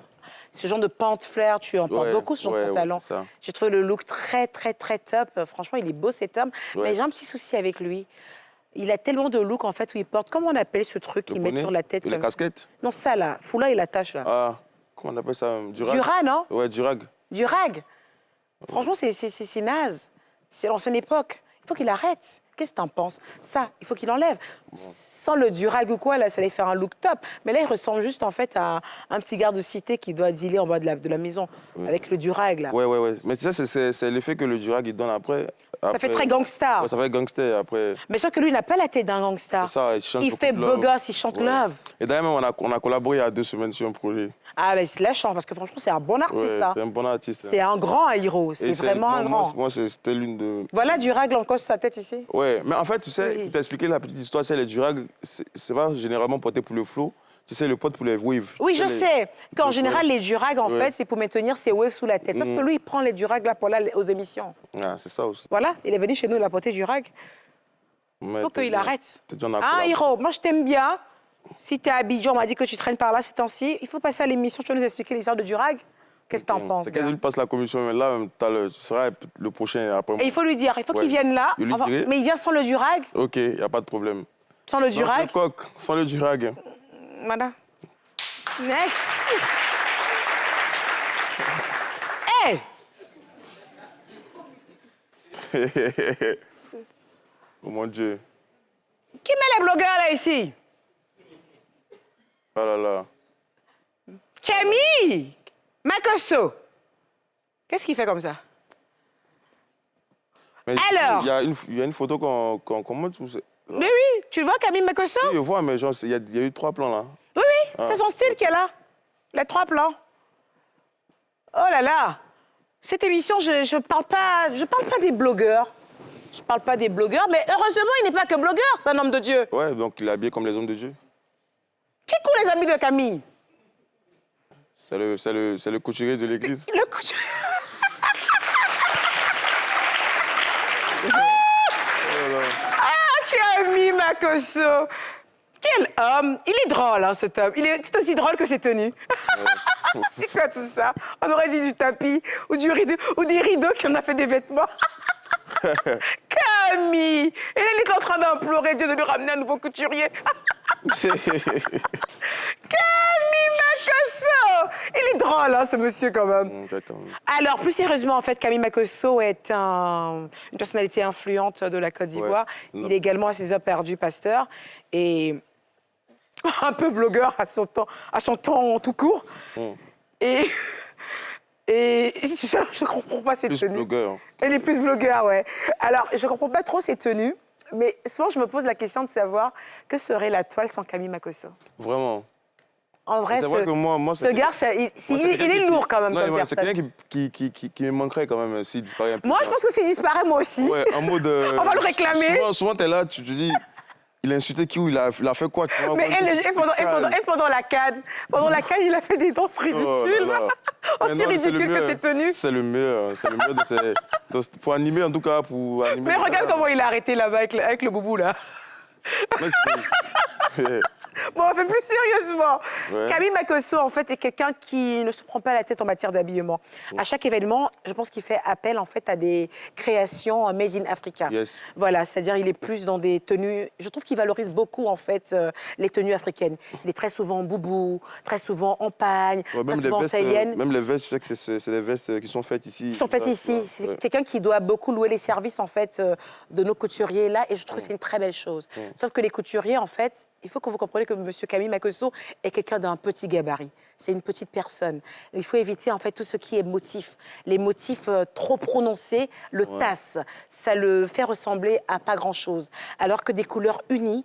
Ce genre de panteflare, tu en portes Ouais, beaucoup, ce genre ouais, de ouais, pantalon. c'est ça. J'ai trouvé le look très, très, très top. Franchement, il est beau, cet homme. Ouais. Mais j'ai un petit souci avec lui. Il a tellement de looks, en fait, où il porte... Comment on appelle ce truc qu'il met bonnet sur la tête et comme les ça casquettes. Non, ça, là. Foulard et la tache, là. Ah, comment on appelle ça? Du rag. Du rat, non? Ouais, du rag. Du rag. Franchement, c'est naze. C'est l'ancienne époque. Il faut qu'il arrête. Qu'est-ce que t'en penses? Ça, il faut qu'il enlève. Sans le durag ou quoi, là, ça allait faire un look top. Mais là, il ressemble juste, en fait, à un petit garde de cité qui doit dealer en bas de la maison, avec le durag, là. Ouais, ouais, ouais. Mais tu sais, c'est l'effet que le durag, il donne après. Ça fait très gangsta. Ouais, ça fait gangster après. Mais sauf que lui, il n'a pas la tête d'un gangsta. C'est ça, il chante Il beaucoup fait de beau love. gosse, il chante Ouais. love. Et d'ailleurs, même, on a collaboré il y a 2 semaines sur un projet. Ah, mais c'est la chance, parce que franchement, c'est un bon artiste, Ouais, ça. c'est un bon artiste. C'est un grand héros. C'est Et vraiment un grand. Moi, c'était l'une de... Voilà du rag encore sur sa tête ici. Ouais, mais en fait, tu sais, Oui. pour t'expliquer la petite histoire, c'est les durags, c'est pas généralement porté pour le flow, tu sais, le porte pour les waves. Oui, Tu je les- sais. Qu'en les- général, les durags, en Ouais. fait, c'est pour maintenir ses waves sous la tête. Sauf que lui, il prend les durags là pour là aux émissions. Ah, c'est ça aussi. Voilà, il est venu chez nous, il a porté du rag. Mais Il faut t'es qu'il bien- arrête. t'es bien en Ah, collab. Hiro, moi, je t'aime bien. Si t'es à Abidjan, on m'a dit que tu traînes par là ces temps-ci. Il faut passer à l'émission. Je peux nous expliquer l'histoire de durag. Qu'est-ce que t'en penses, T'inquiète, gars? il passe la commission, mais là, tu seras le prochain après moi. Et il faut lui dire, il faut Ouais. qu'il vienne là. Je lui dirai. Mais il vient sans le durag. Ok, il n'y a pas de problème. Sans le Sans durag. le coq, sans le durag. Voilà. Next. Hey! Oh mon Dieu. Qui met les blogueurs là ici? Oh là là. Camille! Makosso! Qu'est-ce qu'il fait comme ça? Mais Alors il y a une photo qu'on monte ou c'est... Oui, oui, tu le vois, Camille Makosso? Oui, je vois, mais genre, il y a eu 3 plans là. Oui, oui, c'est son style qui est là. Les 3 plans. Oh là là! Cette émission, je parle pas des blogueurs. Je parle pas des blogueurs, mais heureusement, il n'est pas que blogueur, c'est un homme de Dieu. Ouais, donc il est habillé comme les hommes de Dieu. Qui court les habits de Camille? C'est le couturier de l'église. Le couturier. Camille Makosso. Quel homme. Il est drôle, hein, cet homme. Il est tout aussi drôle que ses tenues. C'est quoi tout ça? On aurait dit du tapis ou du rideau, ou des rideaux qui en a fait des vêtements. Camille. Et elle est en train d'implorer Dieu de lui ramener un nouveau couturier. Camille Makosso. Il est drôle, hein, ce monsieur, quand même. Alors, plus sérieusement, en fait, Camille Makosso est une personnalité influente de la Côte d'Ivoire. Ouais. Il est également à ses heures perdues pasteur et un peu blogueur à son temps tout court. Et je ne comprends pas ses Plus tenues. blogueur. Elle est plus blogueur, ouais. Alors, je ne comprends pas trop ses tenues, mais souvent, je me pose la question de savoir que serait la toile sans Camille Makosso. Vraiment. En vrai, C'est vrai que moi, ce gars, il est lourd quand même non, comme c'est personne. quelqu'un qui me manquerait quand même s'il disparaît un peu. Moi, je pense que s'il disparaît, moi aussi. Ouais, en mode... On va le réclamer. Souvent t'es là, tu te dis, il a insulté qui ou il a fait quoi, tu vois, Mais pendant la CAN, il a fait des danses ridicules. Oh là là. Aussi Mais non, c'est le ridicules que meilleur. ses tenues. C'est le meilleur de ses... Pour animer, en tout cas, pour animer... Mais regarde comment il a arrêté là-bas avec le boubou, là. Bon, on fait plus sérieusement. Ouais. Camille Makosso, en fait, est quelqu'un qui ne se prend pas la tête en matière d'habillement. À chaque événement, je pense qu'il fait appel, en fait, à des créations made in Africa. Yes. Voilà, c'est-à-dire il est plus dans des tenues... Je trouve qu'il valorise beaucoup, en fait, les tenues africaines. Il est très souvent en boubou, très souvent en pagne, Ouais, très souvent en sahélienne. même les vestes, je sais que c'est des vestes qui sont faites ici. Qui sont faites ici. C'est quelqu'un qui doit beaucoup louer les services, en fait, de nos couturiers là, et je trouve que c'est une très belle chose. Sauf que les couturiers, en fait, il faut que vous compreniez que M. Camille Makosso est quelqu'un d'un petit gabarit. C'est une petite personne. Il faut éviter, en fait, tout ce qui est motif. Les motifs trop prononcés le tassent. Ça le fait ressembler à pas grand-chose. Alors que des couleurs unies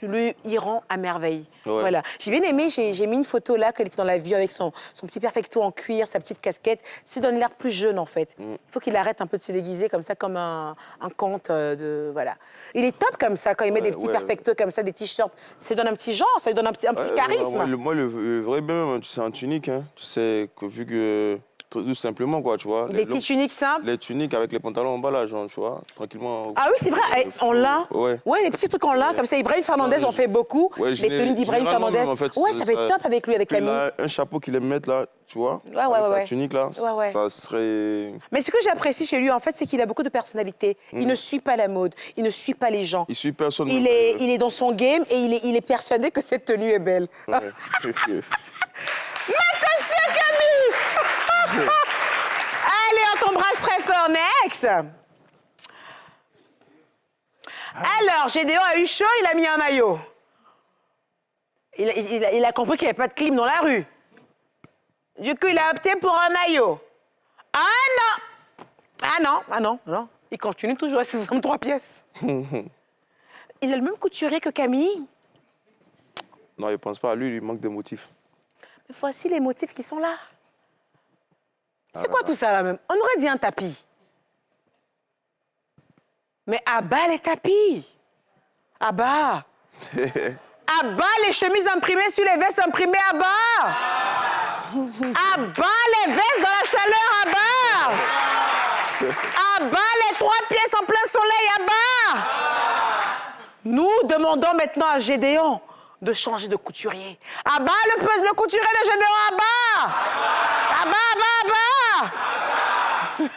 lui iront à merveille. Ouais. Voilà. J'ai bien aimé, j'ai mis une photo là, qu'elle était dans la vue avec son petit perfecto en cuir, sa petite casquette. Ça donne l'air plus jeune, en fait. Il faut qu'il arrête un peu de se déguiser comme ça, comme un conte de... Voilà. Il est top comme ça, quand il met des petits perfectos comme ça, des t-shirts. Ça lui donne un petit genre, ça lui donne un petit charisme. Moi, le vrai bien, c'est en tunique. Hein. Tu sais que vu que... Tout simplement, quoi, tu vois. Des petites tuniques simples. Les tuniques avec les pantalons en bas, là, genre, tu vois, tranquillement. Ah oui, c'est vrai, en lin. Ouais. Ouais, les petits trucs en lin, comme ça. Ibrahim Fernandez en fait beaucoup. Ouais, les tenues d'Ibrahim Fernandez. En fait, ouais, ça va être top avec lui, avec Camille. Là, un chapeau qu'il aime mettre, là, tu vois. Ouais, avec ouais. la tunique, là, ça serait... Mais ce que j'apprécie chez lui, en fait, c'est qu'il a beaucoup de personnalité. Il ne suit pas la mode, il ne suit pas les gens. Il suit personne. Il est dans son game et il est persuadé que cette tenue est belle. Ouais. Attention, Camille. Allez, on t'embrasse très fort, next. Alors, Gédéon a eu chaud, il a mis un maillot. Il a compris qu'il n'y avait pas de clim dans la rue. Du coup, il a opté pour un maillot. Ah non. Il continue toujours à ses hommes 3 pièces. Il a le même couturier que Camille. Non, il ne pense pas à lui, il lui manque des motifs. Mais voici les motifs qui sont là. C'est quoi tout ça là même? On aurait dit un tapis. Mais à bas les tapis. À bas. À bas les chemises imprimées sur les vestes imprimées à bas. À bas les vestes dans la chaleur à bas. À bas les 3 pièces en plein soleil à bas. Nous demandons maintenant à Gédéon de changer de couturier. À bas le couturier de Gédéon à bas. À bas.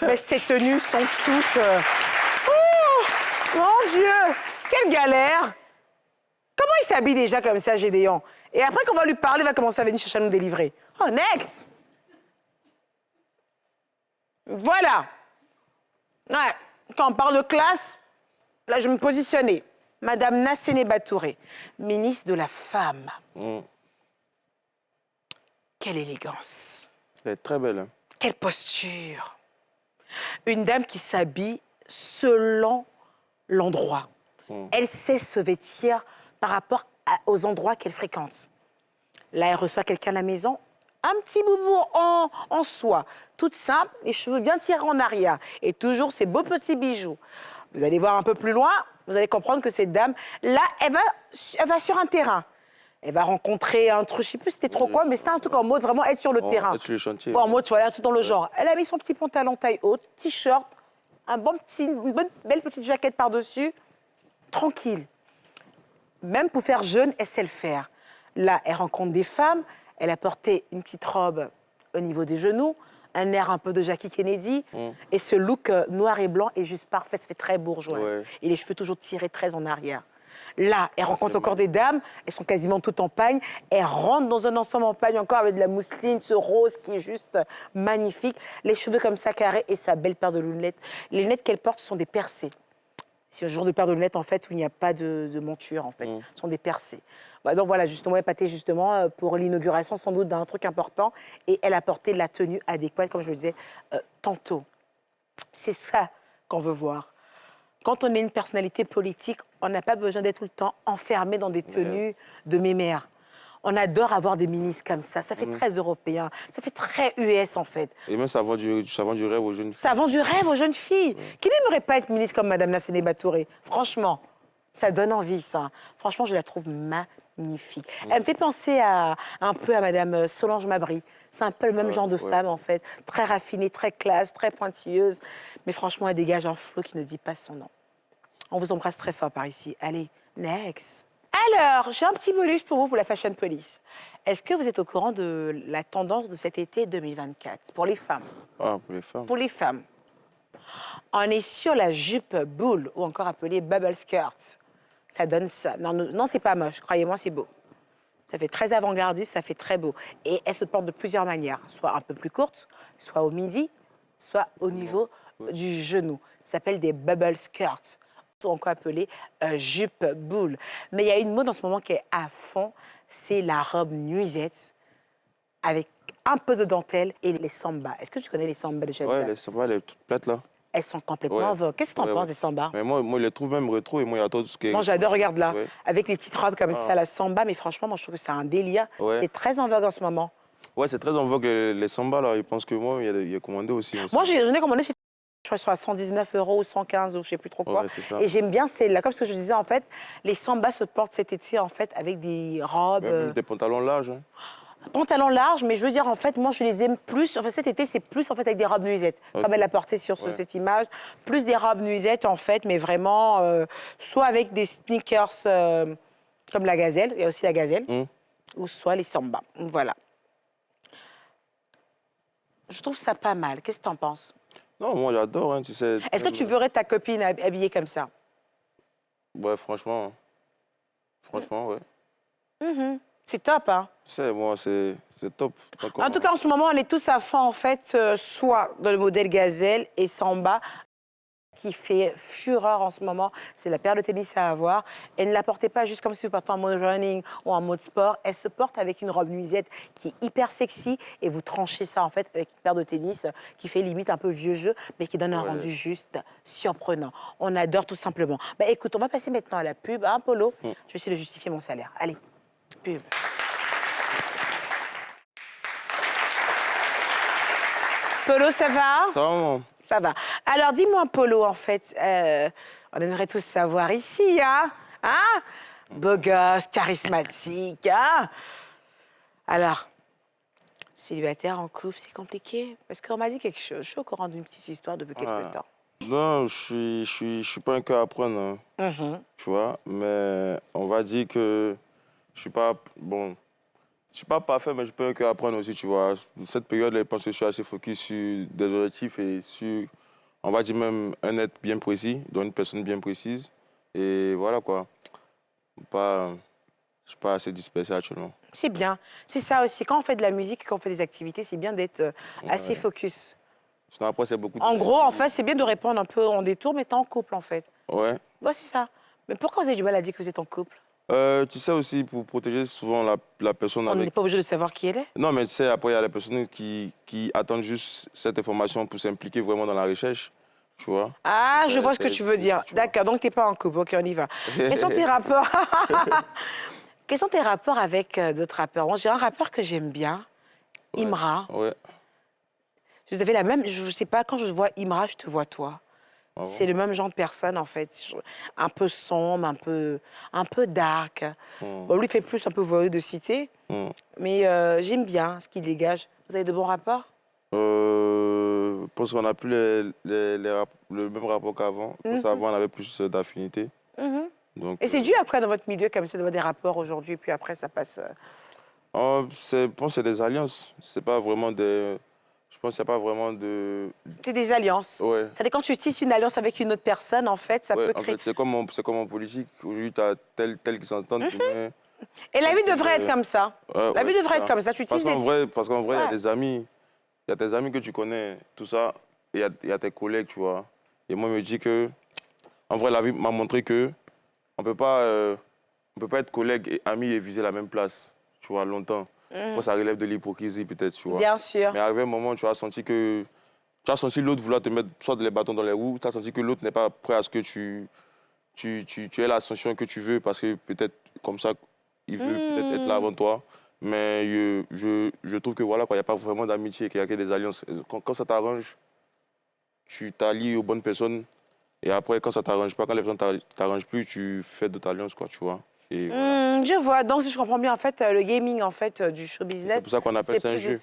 Mais ces tenues sont toutes... Mon Dieu, quelle galère. Comment il s'habille déjà comme ça, Gédéon? Et après qu'on va lui parler, il va commencer à venir chercher à nous délivrer. Oh, next. Voilà. Ouais, quand on parle de classe, là, je vais me positionner. Madame Nassene Batouré, ministre de la Femme. Quelle élégance. Elle est très belle. Hein. Quelle posture. Une dame qui s'habille selon l'endroit. Elle sait se vêtir par rapport aux endroits qu'elle fréquente. Là, elle reçoit quelqu'un à la maison, un petit boubou en soie, toute simple, les cheveux bien tirés en arrière, et toujours ces beaux petits bijoux. Vous allez voir un peu plus loin, vous allez comprendre que cette dame, là, elle va sur un terrain. Elle va rencontrer un truc, je ne sais plus c'était trop quoi, mais c'était un truc en mode vraiment être sur le terrain. Être sur le chantier. Bon, en mode, voilà, tout dans le genre. Elle a mis son petit pantalon taille haute, t-shirt, une belle petite jaquette par-dessus, tranquille. Même pour faire jeune, elle sait le faire. Là, elle rencontre des femmes, elle a porté une petite robe au niveau des genoux, un air un peu de Jackie Kennedy, et ce look noir et blanc est juste parfait, ça fait très bourgeoise. Ouais. Et les cheveux toujours tirés très en arrière. Là, elle rencontre encore des dames, elles sont quasiment toutes en pagne, elle rentre dans un ensemble en pagne encore avec de la mousseline, ce rose qui est juste magnifique, les cheveux comme ça carrés et sa belle paire de lunettes. Les lunettes qu'elle porte sont des percées. C'est un genre de paire de lunettes, en fait, où il n'y a pas de monture, en fait. Ce sont des percées. Bah, donc voilà, justement, elle pâtait justement pour l'inauguration, sans doute, d'un truc important. Et elle a porté la tenue adéquate, comme je le disais tantôt. C'est ça qu'on veut voir. Quand on est une personnalité politique, on n'a pas besoin d'être tout le temps enfermé dans des tenues de mémères. On adore avoir des ministres comme ça. Ça fait très européen. Ça fait très US, en fait. Et même ça vend du rêve aux jeunes filles. Ça vend du rêve aux jeunes filles. Qui n'aimerait pas être ministre comme Mme Nassene Batouré? Franchement, ça donne envie, ça. Franchement, je la trouve magnifique. Elle me fait penser un peu à Mme Solange Mabry. C'est un peu le même genre de femme, en fait. Très raffinée, très classe, très pointilleuse. Mais franchement, elle dégage un flot qui ne dit pas son nom. On vous embrasse très fort par ici. Allez, next. Alors, j'ai un petit bonus pour vous pour la Fashion Police. Est-ce que vous êtes au courant de la tendance de cet été 2024 pour les femmes? Ah, pour les femmes. Pour les femmes. On est sur la jupe boule, ou encore appelée bubble skirt. Ça donne ça. Non, c'est pas moche. Croyez-moi, c'est beau. Ça fait très avant-gardiste, ça fait très beau. Et elle se porte de plusieurs manières. Soit un peu plus courte, soit au midi, soit au niveau du genou. Ça s'appelle des bubble skirts, ou encore appelée jupe boule. Mais il y a une mode en ce moment qui est à fond, c'est la robe nuisette avec un peu de dentelle et les sambas. Est-ce que tu connais les sambas de Chadda? Ouais, les sambas, les toutes plates, là. Elles sont complètement en vogue. Qu'est-ce que tu en penses des sambas? Mais moi, je les trouve même rétro et moi, il y a tout ce qui est... Moi, j'adore, regarde là, Ouais. avec les petites robes comme ça, la samba. Mais franchement, moi, je trouve que c'est un délire. Ouais. C'est très en vogue en ce moment. Ouais, c'est très en vogue, les sambas, là. Je pense que moi, il y a commandé aussi. Moi, j'en ai commandé chez... Je crois à 119 € ou 115 ou je sais plus trop quoi. Ouais, c'est ça. Et j'aime bien celle-là. Comme ce que je disais, en fait, les sambas se portent cet été, en fait, avec des robes... Même des pantalons larges. Hein. Pantalons larges, mais je veux dire, en fait, moi, je les aime plus. Enfin, cet été, c'est plus, en fait, avec des robes nuisettes, comme elle l'a porté sur cette image. Plus des robes nuisettes, en fait, mais vraiment, soit avec des sneakers comme la gazelle, il y a aussi la gazelle, ou soit les sambas. Voilà. Je trouve ça pas mal. Qu'est-ce que tu en penses? Non, moi, j'adore, hein, tu sais. Est-ce que tu verrais ta copine habillée comme ça? Ouais, franchement, ouais. C'est top, hein? Tu sais, moi, c'est top. En tout cas, en ce moment, on est tous à fond, en fait, soit dans le modèle gazelle et samba, qui fait fureur en ce moment. C'est la paire de tennis à avoir. Et ne la portez pas juste comme si vous portez en mode running ou en mode sport. Elle se porte avec une robe nuisette qui est hyper sexy et vous tranchez ça, en fait, avec une paire de tennis qui fait limite un peu vieux jeu, mais qui donne un rendu juste surprenant. On adore tout simplement. Bah, écoute, on va passer maintenant à la pub. Hein, Polo? Je vais essayer de justifier mon salaire. Allez, pub. Polo, ça va? Ça va, maman? Ça va. Alors, dis-moi, Polo, en fait, on aimerait tous savoir ici, hein? Beau gosse, charismatique, hein? Alors, célibataire en couple, c'est compliqué? Parce qu'on m'a dit quelque chose. Je suis au courant d'une petite histoire depuis quelques temps. Non, je suis pas un cœur à prendre, hein, tu vois. Mais on va dire que je suis pas... Bon, je suis pas parfait, mais je peux un cœur à prendre aussi, tu vois. Cette période-là, je pense que je suis assez focus sur des objectifs et sur, on va dire même, un être bien précis, donc une personne bien précise. Et voilà, quoi. Je suis pas assez dispersé actuellement. C'est bien. C'est ça aussi. Quand on fait de la musique, quand on fait des activités, c'est bien d'être assez focus. Sinon, après, c'est beaucoup de... En gros, en fait, c'est bien de répondre un peu en détour, mais t'es en couple, en fait. Ouais. Bon, c'est ça. Mais pourquoi vous avez du mal à dire que vous êtes en couple? Tu sais aussi, pour protéger souvent la personne On n'est avec... pas obligé de savoir qui elle est. Non, mais tu sais, après, il y a les personnes qui attendent juste cette information pour s'impliquer vraiment dans la recherche, tu vois. Ah, je vois ce que tu veux dire. tu vois. D'accord, donc t'es pas en couple. Ok, on y va. Quels sont tes rapports Quels sont tes rapports avec d'autres rappeurs? Moi, j'ai un rappeur que j'aime bien, Imra. Ouais. Vous avez la même... Je sais pas, quand je vois Imra, je te vois toi. Ah bon? C'est le même genre de personne, en fait. Un peu sombre, un peu dark. Bon, lui, il fait plus un peu voyou de cité. Mais j'aime bien ce qu'il dégage. Vous avez de bons rapports? Je pense qu'on n'a plus le même rapport qu'avant. Je pense qu'avant, on avait plus d'affinité. Donc, Et c'est dû après dans votre milieu, comme ça, d'avoir des rapports aujourd'hui, puis après, ça passe... je pense que c'est des alliances. C'est pas vraiment des... Je pense qu'il n'y a pas vraiment de... C'est des alliances. Ouais. C'est-à-dire quand tu tisses une alliance avec une autre personne, en fait, ça Ouais, peut en créer... fait, c'est comme en politique. Aujourd'hui, tu as tel qui s'entendent. Mais... Et la vie devrait être comme ça. Ouais, La vie ouais, devrait c'est être ça. comme ça. Tu Parce tisses qu'en vrai, il y a Ouais. des amis. Il y a tes amis que tu connais, tout ça. Et il y a tes collègues, tu vois. Et moi, je me dis que... En vrai, la vie m'a montré que on peut pas être collègues et amis et viser la même place, tu vois, longtemps. Moi, ça relève de l'hypocrisie, peut-être, tu vois. Bien sûr. Mais arrivé un moment, tu as senti l'autre vouloir te mettre soit les bâtons dans les roues, tu as senti que l'autre n'est pas prêt à ce que tu aies l'ascension que tu veux, parce que peut-être, comme ça, il veut peut-être être là avant toi. Mais je trouve que voilà, il n'y a pas vraiment d'amitié, qu'il y a que des alliances. Quand ça t'arrange, tu t'allies aux bonnes personnes. Et après, quand ça t'arrange pas, quand les personnes ne t'arrangent plus, tu fais d'autres alliances, quoi, tu vois. Et voilà. Je vois. Donc, si je comprends bien, en fait, le gaming, en fait, du show business... C'est pour ça qu'on appelle ça un plus- jeu.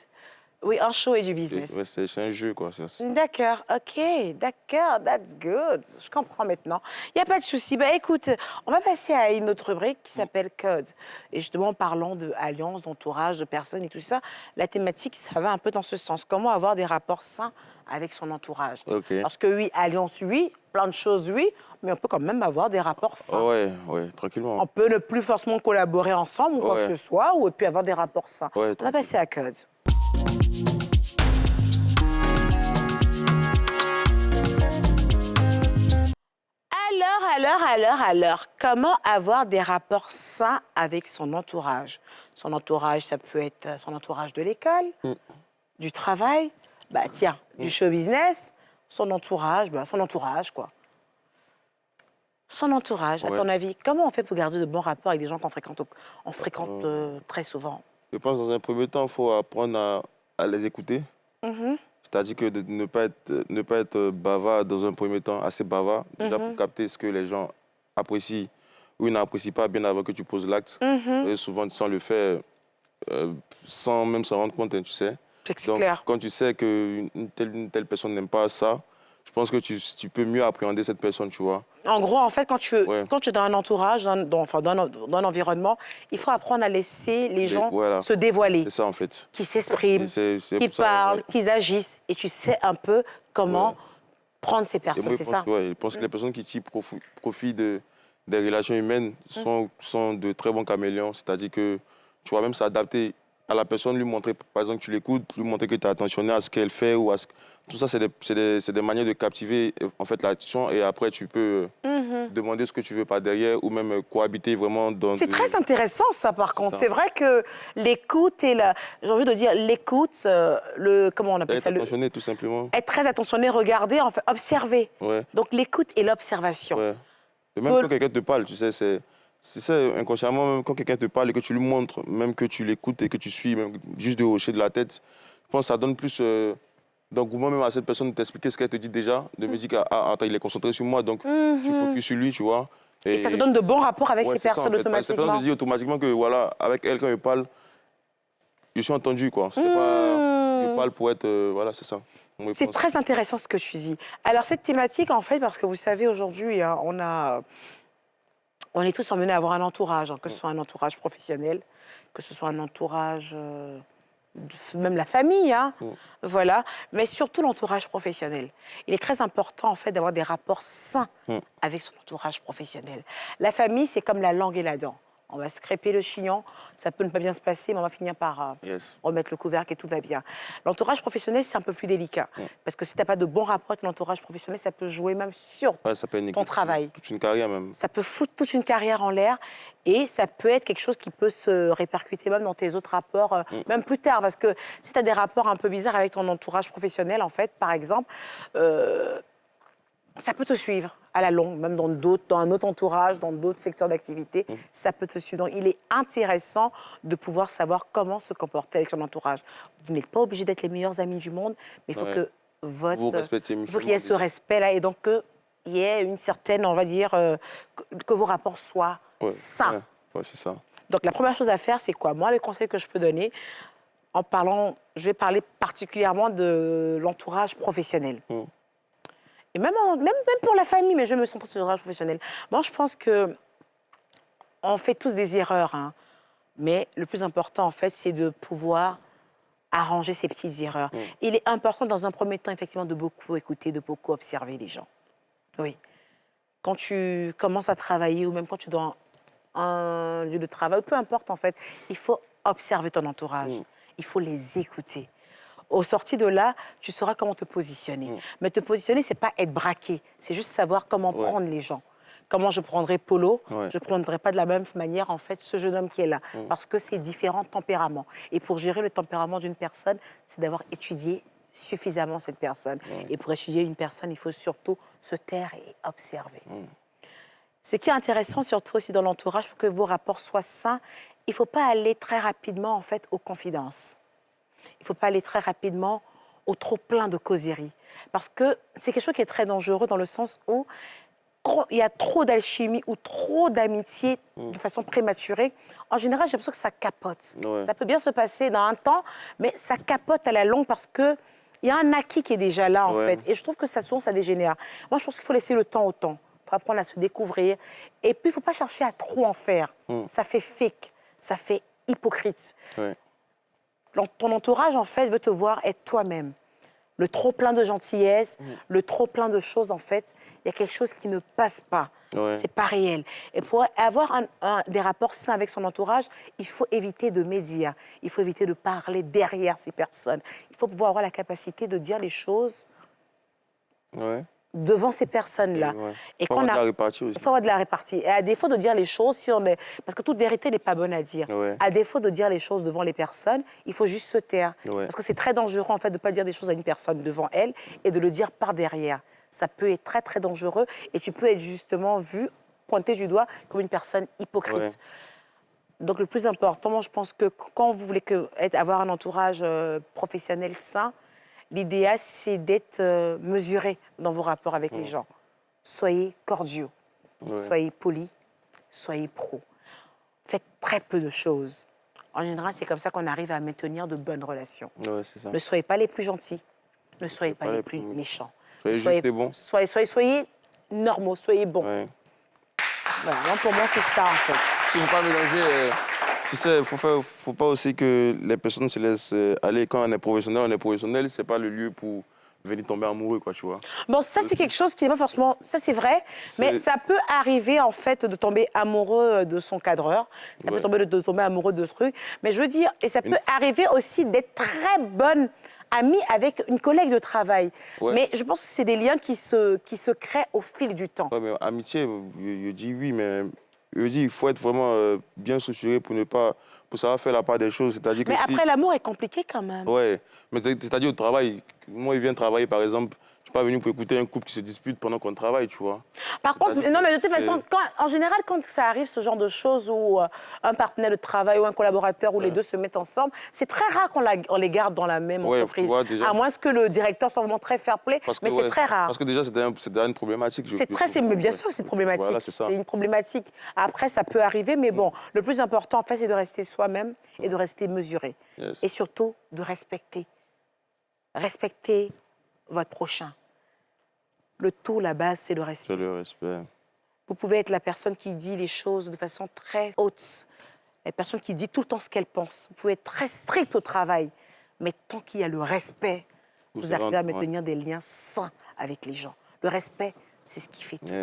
Oui, un show et du business. Ouais, c'est un jeu, quoi. D'accord, ok, d'accord, that's good. Je comprends maintenant. Il n'y a pas de souci. Bah, écoute, on va passer à une autre rubrique qui s'appelle Code. Et justement, en parlant d'alliance, d'entourage, de personnes et tout ça, la thématique, ça va un peu dans ce sens. Comment avoir des rapports sains avec son entourage? Ok. Parce que oui, alliance, oui, plein de choses, oui, mais on peut quand même avoir des rapports sains. Ouais, tranquillement. On peut ne plus forcément collaborer ensemble ou quoi que ce soit, ou puis avoir des rapports sains. Ouais, On va passer à Code. Alors, comment avoir des rapports sains avec son entourage? Son entourage, ça peut être son entourage de l'école, du travail, bah tiens, du show business, son entourage, quoi. Son entourage, à Ouais. ton avis, comment on fait pour garder de bons rapports avec des gens qu'on fréquente très souvent? Je pense que dans un premier temps, il faut apprendre à les écouter. C'est-à-dire que de ne pas être bavard dans un premier temps, assez bavard, déjà pour capter ce que les gens apprécient ou n'apprécient pas bien avant que tu poses l'acte. Et souvent, sans le faire, sans même s'en rendre compte, hein, tu sais. C'est Donc, clair. quand tu sais qu'une telle personne n'aime pas ça, je pense que tu peux mieux appréhender cette personne, tu vois. En gros, en fait, quand tu Ouais. es dans un entourage, dans un environnement, il faut apprendre à laisser les gens voilà. se dévoiler. C'est ça, en fait. Qui s'expriment, Et c'est qui pour ça, parlent, ouais. qui agissent. Et tu sais un peu comment Ouais. prendre ces Et personnes, moi, c'est ça? je pense que les personnes qui tirent profit des relations humaines sont de très bons caméléons. C'est-à-dire que tu vas même s'adapter à la personne, lui montrer, par exemple, que tu l'écoutes, lui montrer que tu es attentionné à ce qu'elle fait. Tout ça, c'est des manières de captiver en fait, l'attention. Et après, tu peux demander ce que tu veux par derrière ou même cohabiter vraiment dans... C'est très intéressant, ça, par contre. ça. C'est vrai que l'écoute et j'ai envie de dire l'écoute, comment on appelle Être ça? attentionné, tout simplement. Être très attentionné, regarder, en fait, observer. Ouais. Donc, l'écoute et l'observation. Ouais. Et même quand quelqu'un te parle, tu sais, c'est ça, inconsciemment, même quand quelqu'un te parle et que tu lui montres, même que tu l'écoutes et que tu suis, même juste de hocher de la tête, je pense que ça donne plus d'engouement même à cette personne de t'expliquer ce qu'elle te dit déjà, de me dire qu'attends, il est concentré sur moi, donc tu focus sur lui, tu vois. Et ça te donne de bons rapports avec ces c'est ça, en personnes fait. Cette automatiquement. personne te dit automatiquement que, voilà, avec elle, quand il parle, je suis entendu, quoi. C'est pas... Je parle pour être... voilà, c'est ça. C'est très intéressant ce que tu dis. Alors, cette thématique, en fait, parce que vous savez, aujourd'hui, hein, on est tous emmenés à avoir un entourage, hein, que ce soit un entourage professionnel, que ce soit un entourage, même la famille, hein, voilà, mais surtout l'entourage professionnel. Il est très important, en fait, d'avoir des rapports sains avec son entourage professionnel. La famille, c'est comme la langue et la dent. On va se crêper le chignon, ça peut ne pas bien se passer, mais on va finir par remettre le couvercle et tout va bien. L'entourage professionnel, c'est un peu plus délicat. Parce que si tu n'as pas de bons rapports avec ton entourage professionnel, ça peut jouer même sur ton travail. Toute une carrière même. Ça peut foutre toute une carrière en l'air et ça peut être quelque chose qui peut se répercuter même dans tes autres rapports, même plus tard. Parce que si tu as des rapports un peu bizarres avec ton entourage professionnel, en fait, par exemple, ça peut te suivre à la longue, même dans un autre entourage, dans d'autres secteurs d'activité, ça peut te suivre. Donc, il est intéressant de pouvoir savoir comment se comporter avec son entourage. Vous n'êtes pas obligé d'être les meilleurs amis du monde, mais il faut que vous respectez il faut qu'il y ait ce respect-là et donc que y ait une certaine, on va dire, que vos rapports soient sains. Ouais, c'est ça. Donc, la première chose à faire, c'est quoi? Moi, le conseil que je peux donner, je vais parler particulièrement de l'entourage professionnel. Et même pour la famille, mais je me centre sur l'entourage professionnel. Moi, je pense que on fait tous des erreurs, hein, mais le plus important, en fait, c'est de pouvoir arranger ces petites erreurs. Il est important, dans un premier temps, effectivement, de beaucoup écouter, de beaucoup observer les gens. Oui. Quand tu commences à travailler ou même quand tu es dans un lieu de travail, peu importe, en fait, il faut observer ton entourage. Il faut les écouter. Au sorti de là, tu sauras comment te positionner. Mais te positionner, c'est pas être braqué. C'est juste savoir comment prendre les gens. Comment je prendrais Polo, je ne prendrais pas de la même manière, en fait, ce jeune homme qui est là. Parce que c'est différents tempéraments. Et pour gérer le tempérament d'une personne, c'est d'avoir étudié suffisamment cette personne. Et pour étudier une personne, il faut surtout se taire et observer. Ce qui est intéressant, surtout aussi dans l'entourage, pour que vos rapports soient sains, il ne faut pas aller très rapidement, en fait, aux confidences. Il ne faut pas aller très rapidement au trop plein de causeries. Parce que c'est quelque chose qui est très dangereux dans le sens où il y a trop d'alchimie ou trop d'amitié de façon prématurée. En général, j'ai l'impression que ça capote. Ça peut bien se passer dans un temps, mais ça capote à la longue parce qu'il y a un acquis qui est déjà là, en fait. Et je trouve que souvent, ça dégénère. Moi, je pense qu'il faut laisser le temps au temps. Il faut apprendre à se découvrir. Et puis, il ne faut pas chercher à trop en faire. Ça fait fake, ça fait hypocrite. Ton entourage, en fait, veut te voir être toi-même. Le trop plein de gentillesse, le trop plein de choses, en fait, il y a quelque chose qui ne passe pas. C'est pas réel. Et pour avoir des rapports sains avec son entourage, il faut éviter de médire. Il faut éviter de parler derrière ces personnes. Il faut pouvoir avoir la capacité de dire les choses devant ces personnes-là. Il faut avoir de la répartie aussi. Il faut avoir de la répartie. Et à défaut de dire les choses, parce que toute vérité n'est pas bonne à dire. À défaut de dire les choses devant les personnes, il faut juste se taire. Parce que c'est très dangereux, en fait, de ne pas dire des choses à une personne devant elle et de le dire par derrière. Ça peut être très, très dangereux et tu peux être justement vu, pointé du doigt, comme une personne hypocrite. Donc, le plus important, moi, je pense que quand vous voulez avoir un entourage professionnel sain, l'idéal, c'est d'être mesuré dans vos rapports avec les gens. Soyez cordiaux, soyez polis, soyez pros. Faites très peu de choses. En général, c'est comme ça qu'on arrive à maintenir de bonnes relations. Ça. Ne soyez pas les plus gentils, ne soyez pas les plus méchants. Soyez juste et bons. Soyez normaux, soyez bons. Voilà, donc pour moi, c'est ça, en fait. Si vous ne pas mélanger... Tu sais, il faut pas aussi que les personnes se laissent aller. Quand on est professionnel, c'est pas le lieu pour venir tomber amoureux, quoi, tu vois. Bon, ça, c'est quelque chose qui n'est pas forcément... Ça, c'est vrai, mais ça peut arriver, en fait, de tomber amoureux de son cadreur. Ça peut tomber de tomber amoureux de trucs. Mais je veux dire, et ça peut arriver aussi d'être très bonne amie avec une collègue de travail. Mais je pense que c'est des liens qui se créent au fil du temps. Mais amitié, je dis oui, mais... Je dis, il faut être vraiment bien structuré pour savoir faire la part des choses. C'est-à-dire que mais après, l'amour est compliqué quand même. Ouais, mais c'est-à-dire au travail, moi, il vient travailler, par exemple, je ne suis pas venu pour écouter un couple qui se dispute pendant qu'on travaille, tu vois. Par contre, non, mais de toute façon, en général, quand ça arrive, ce genre de choses où un partenaire de travail ou un collaborateur, où les deux se mettent ensemble, c'est très rare qu'on les garde dans la même entreprise. Vois, déjà, à moins que le directeur soit vraiment très fair-play, mais c'est très rare. Parce que déjà, c'est une problématique. Mais bien sûr que c'est problématique. Voilà, c'est une problématique. Après, ça peut arriver, mais bon, le plus important, en fait, c'est de rester soi-même et de rester mesuré. Et surtout, de respecter. Respecter votre prochain. Le tout, la base, c'est le respect. C'est le respect. Vous pouvez être la personne qui dit les choses de façon très haute, la personne qui dit tout le temps ce qu'elle pense. Vous pouvez être très strict au travail, mais tant qu'il y a le respect, vous arrivez à maintenir des liens sains avec les gens. Le respect, c'est ce qui fait tout.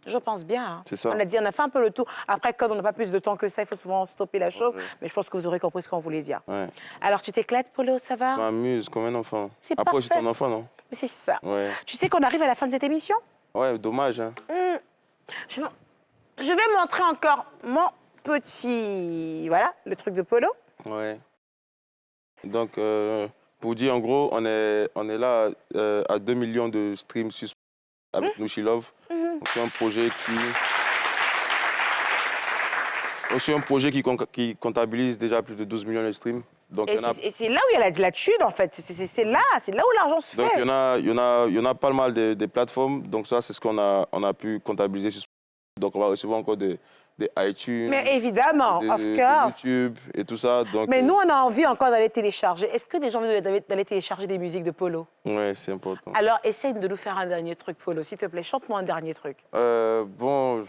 Je pense bien. Hein. C'est ça. On a fait un peu le tour. Après, quand on n'a pas plus de temps que ça, il faut souvent stopper la chose. Mais je pense que vous aurez compris ce qu'on voulait dire. Alors, tu t'éclates, Polo, ça va? Je m'amuse comme un enfant. C'est après, parfait. c'est ton enfant, non? C'est ça. Tu sais qu'on arrive à la fin de cette émission? Ouais, dommage. Hein. Je vais montrer encore mon petit... Voilà, le truc de Polo. Ouais. Donc, pour dire, en gros, on est là à 2 millions de streams avec nous, She Love. C'est un projet qui comptabilise déjà plus de 12 millions de streams. Donc, Et c'est là où il y a de la thune, en fait. C'est là où l'argent se donc fait. il y en a pas mal des plateformes. Donc ça, c'est ce qu'on a pu comptabiliser sur Spotify. Donc on va recevoir encore des iTunes, Mais évidemment, of des course. YouTube et tout ça. Donc, Mais nous, on a envie encore d'aller télécharger. Est-ce que des gens ont envie d'aller télécharger des musiques de Polo? ouais, c'est important. Alors, essaye de nous faire un dernier truc, Polo, s'il te plaît. Chante-moi un dernier truc. Bon,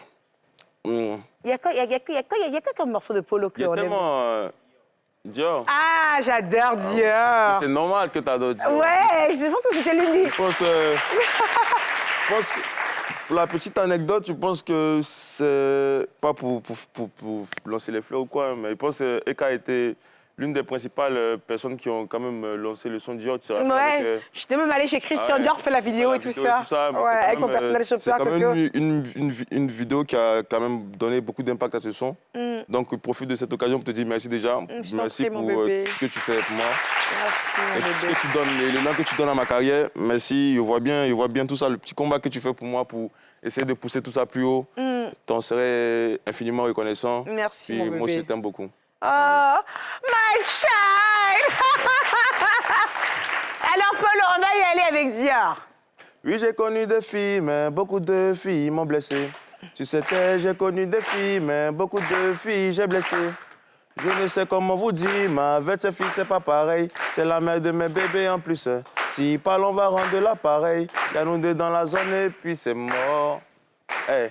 Il y a quoi comme morceau de Polo il y a qu'on aime? tellement Dior. Ah, j'adore Dior. C'est normal que tu adores Dior. Ouais, je pense que j'étais l'unique. Je pense que, pour la petite anecdote, je pense que c'est pas pour lancer les fleurs ou quoi, mais je pense que Eka a été l'une des principales personnes qui ont quand même lancé le son Dior. Tu sais, Ouais, j'étais même allée chez Christian Dior pour faire la vidéo et tout ça. Mais Ouais, avec mon personnel c'est chauffeur. quand même une vidéo qui a quand même donné beaucoup d'impact à ce son. Donc, profite de cette occasion pour te dire merci déjà. Je t'en Merci prie, pour mon bébé. tout ce que tu fais pour moi. Merci, Et mon tout ce bébé. que tu donnes, l'élan que tu donnes à ma carrière, merci. Je vois bien tout ça, le petit combat que tu fais pour moi pour essayer de pousser tout ça plus haut. T'en serais infiniment reconnaissant. Merci, Puis mon moi bébé. aussi, je t'aime beaucoup. Oh, my child! Alors, Polo, on va y aller avec Dior. Oui, j'ai connu des filles, mais beaucoup de filles m'ont blessé. Tu sais, j'ai connu des filles, mais beaucoup de filles j'ai blessé. Je ne sais comment vous dire, mais avec ces filles, c'est pas pareil. C'est la mère de mes bébés en plus. Si parle, on va rendre l'appareil. Il y a nous deux dans la zone et puis c'est mort. Hey.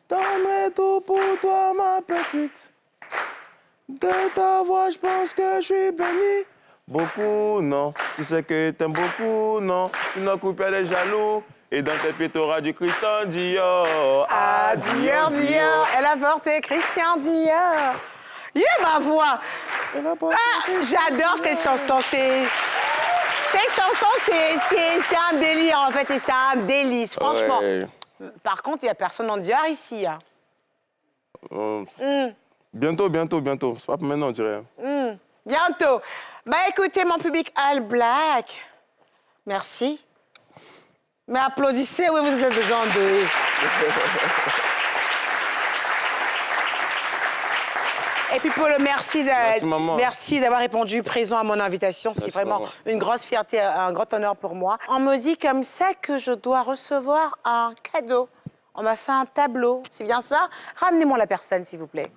Je donnerai tout pour toi, ma petite. De ta voix, je pense que je suis béni. Beaucoup, non. Tu sais que t'aimes beaucoup, non. Tu n'as coupé les jaloux. Et dans tes pieds, t'auras du Christian Dior. Ah, Dior, Dior. Elle a porté Christian Dior. Ma voix. Ah, j'adore cette chanson. Cette chanson, c'est un délire, en fait, et c'est un délice, franchement. Ouais. Par contre, il n'y a personne en Dior ici. Hein. Bientôt. C'est pas pour maintenant, on dirait. Bientôt. Bah, écoutez, mon public All Black, merci. Mais applaudissez, oui, vous êtes des gens de... Et puis, Polo, merci d'avoir répondu présent à mon invitation. C'est vraiment maman. une grosse fierté, un grand honneur pour moi. On me dit comme ça que je dois recevoir un cadeau. On m'a fait un tableau. C'est bien ça? Ramenez-moi la personne, s'il vous plaît.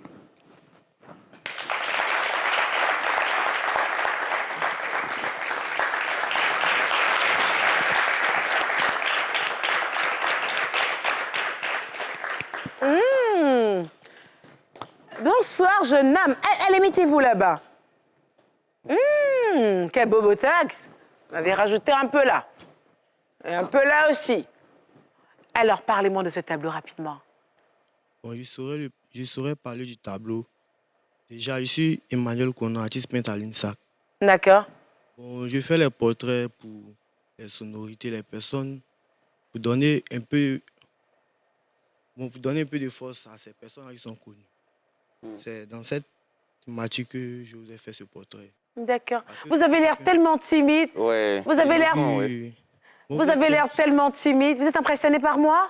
Bonsoir, jeune homme. Allez, mettez-vous là-bas. Quel beau botox. Vous avez rajouté un peu là. Et un peu là aussi. Alors, parlez-moi de ce tableau rapidement. Bon, je saurais parler du tableau. Déjà, je suis Emmanuel Kono, artiste peintre à l'INSAC. D'accord. Bon, je fais les portraits pour les sonorités, les personnes, pour donner un peu, de force à ces personnes qui sont connues. C'est dans cette thématique que je vous ai fait ce portrait. D'accord. Vous avez l'air tellement timide. Ouais. Vous avez l'air... Oui, oui. Bon, Vous avez l'air tellement timide. Vous êtes impressionné par moi?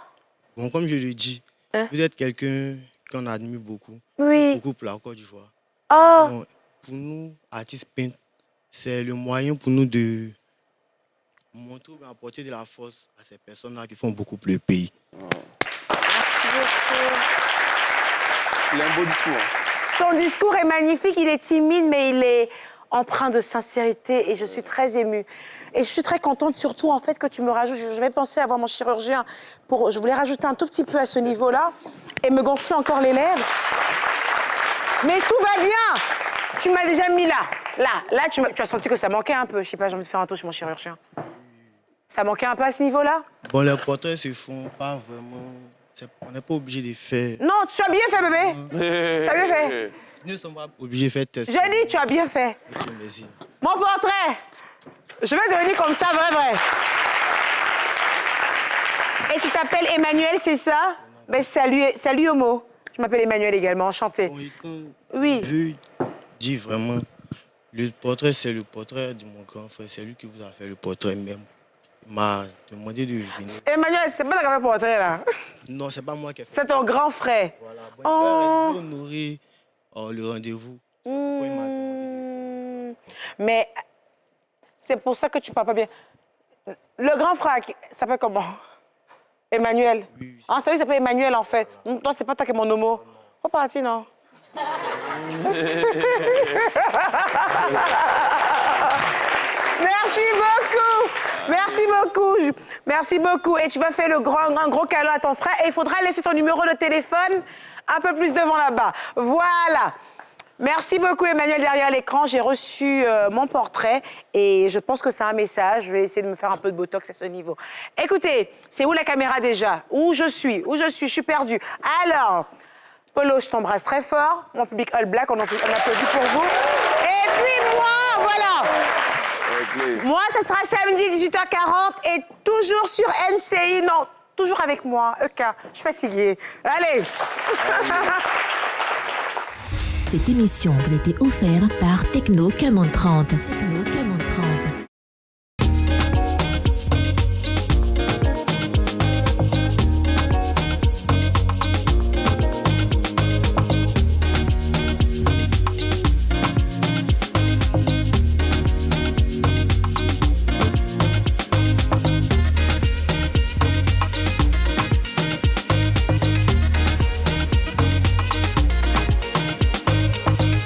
Bon, comme je le dis, Hein? vous êtes quelqu'un qu'on admire beaucoup. Oui. Beaucoup pour la Côte d'Ivoire. Oh, Bon, pour nous, artistes peintres, c'est le moyen pour nous de montrer ou apporter de la force à ces personnes-là qui font beaucoup pour le pays. merci beaucoup. Il a un beau discours. Ton discours est magnifique, il est timide, mais il est empreint de sincérité et je suis très émue. Et je suis très contente surtout, en fait, que tu me rajoutes. Je vais penser à voir mon chirurgien. Je voulais rajouter un tout petit peu à ce niveau-là et me gonfler encore les lèvres. Mais tout va bien. Tu m'as déjà mis là. Là, tu as senti que ça manquait un peu. Je sais pas, j'ai envie de faire un tour chez mon chirurgien. Ça manquait un peu à ce niveau-là? Bon, les portraits se font pas vraiment... On n'est pas obligé de faire... Non, tu as bien fait, bébé. Tu as bien fait. Nous ne sommes pas obligés de faire test. J'ai dit, tu as bien fait. Ok, merci. Mon portrait, je vais devenir comme ça, vrai. Et tu t'appelles Emmanuel, c'est ça? Ben, salut Homo. Je m'appelle Emmanuel également, enchantée. Bon, et quand Oui. je dis vraiment, le portrait, c'est le portrait de mon grand frère. C'est lui qui vous a fait le portrait même. Il m'a demandé de venir. Emmanuel, c'est pas toi qui as fait le portrait, là. Non, c'est pas moi qui ai fait. C'est ton grand frère. Voilà. Bon, Oh. il veut honorer le rendez-vous. Pourquoi il m'a demandé Mais c'est pour ça que tu parles pas bien. Le grand frère, il s'appelle comment? Emmanuel. Oui, Ah, ça, il s'appelle Emmanuel, en fait. Toi, c'est pas toi qui es mon homo. Faut partir, non? Merci beaucoup. Merci beaucoup. Merci beaucoup. Et tu vas faire un gros câlin à ton frère. Et il faudra laisser ton numéro de téléphone un peu plus devant là-bas. Voilà. Merci beaucoup, Emmanuel, derrière l'écran. J'ai reçu mon portrait et je pense que c'est un message. Je vais essayer de me faire un peu de botox à ce niveau. Écoutez, c'est où la caméra déjà? Où je suis? Je suis perdue. Alors, Polo, je t'embrasse très fort. Mon public All Black, on applaudit pour vous. Et puis moi, voilà. Moi, ce sera samedi 18h40 et toujours sur NCI. Non, toujours avec moi. EK, je suis fatiguée. Allez. Cette émission vous a été offerte par Techno Camon 30.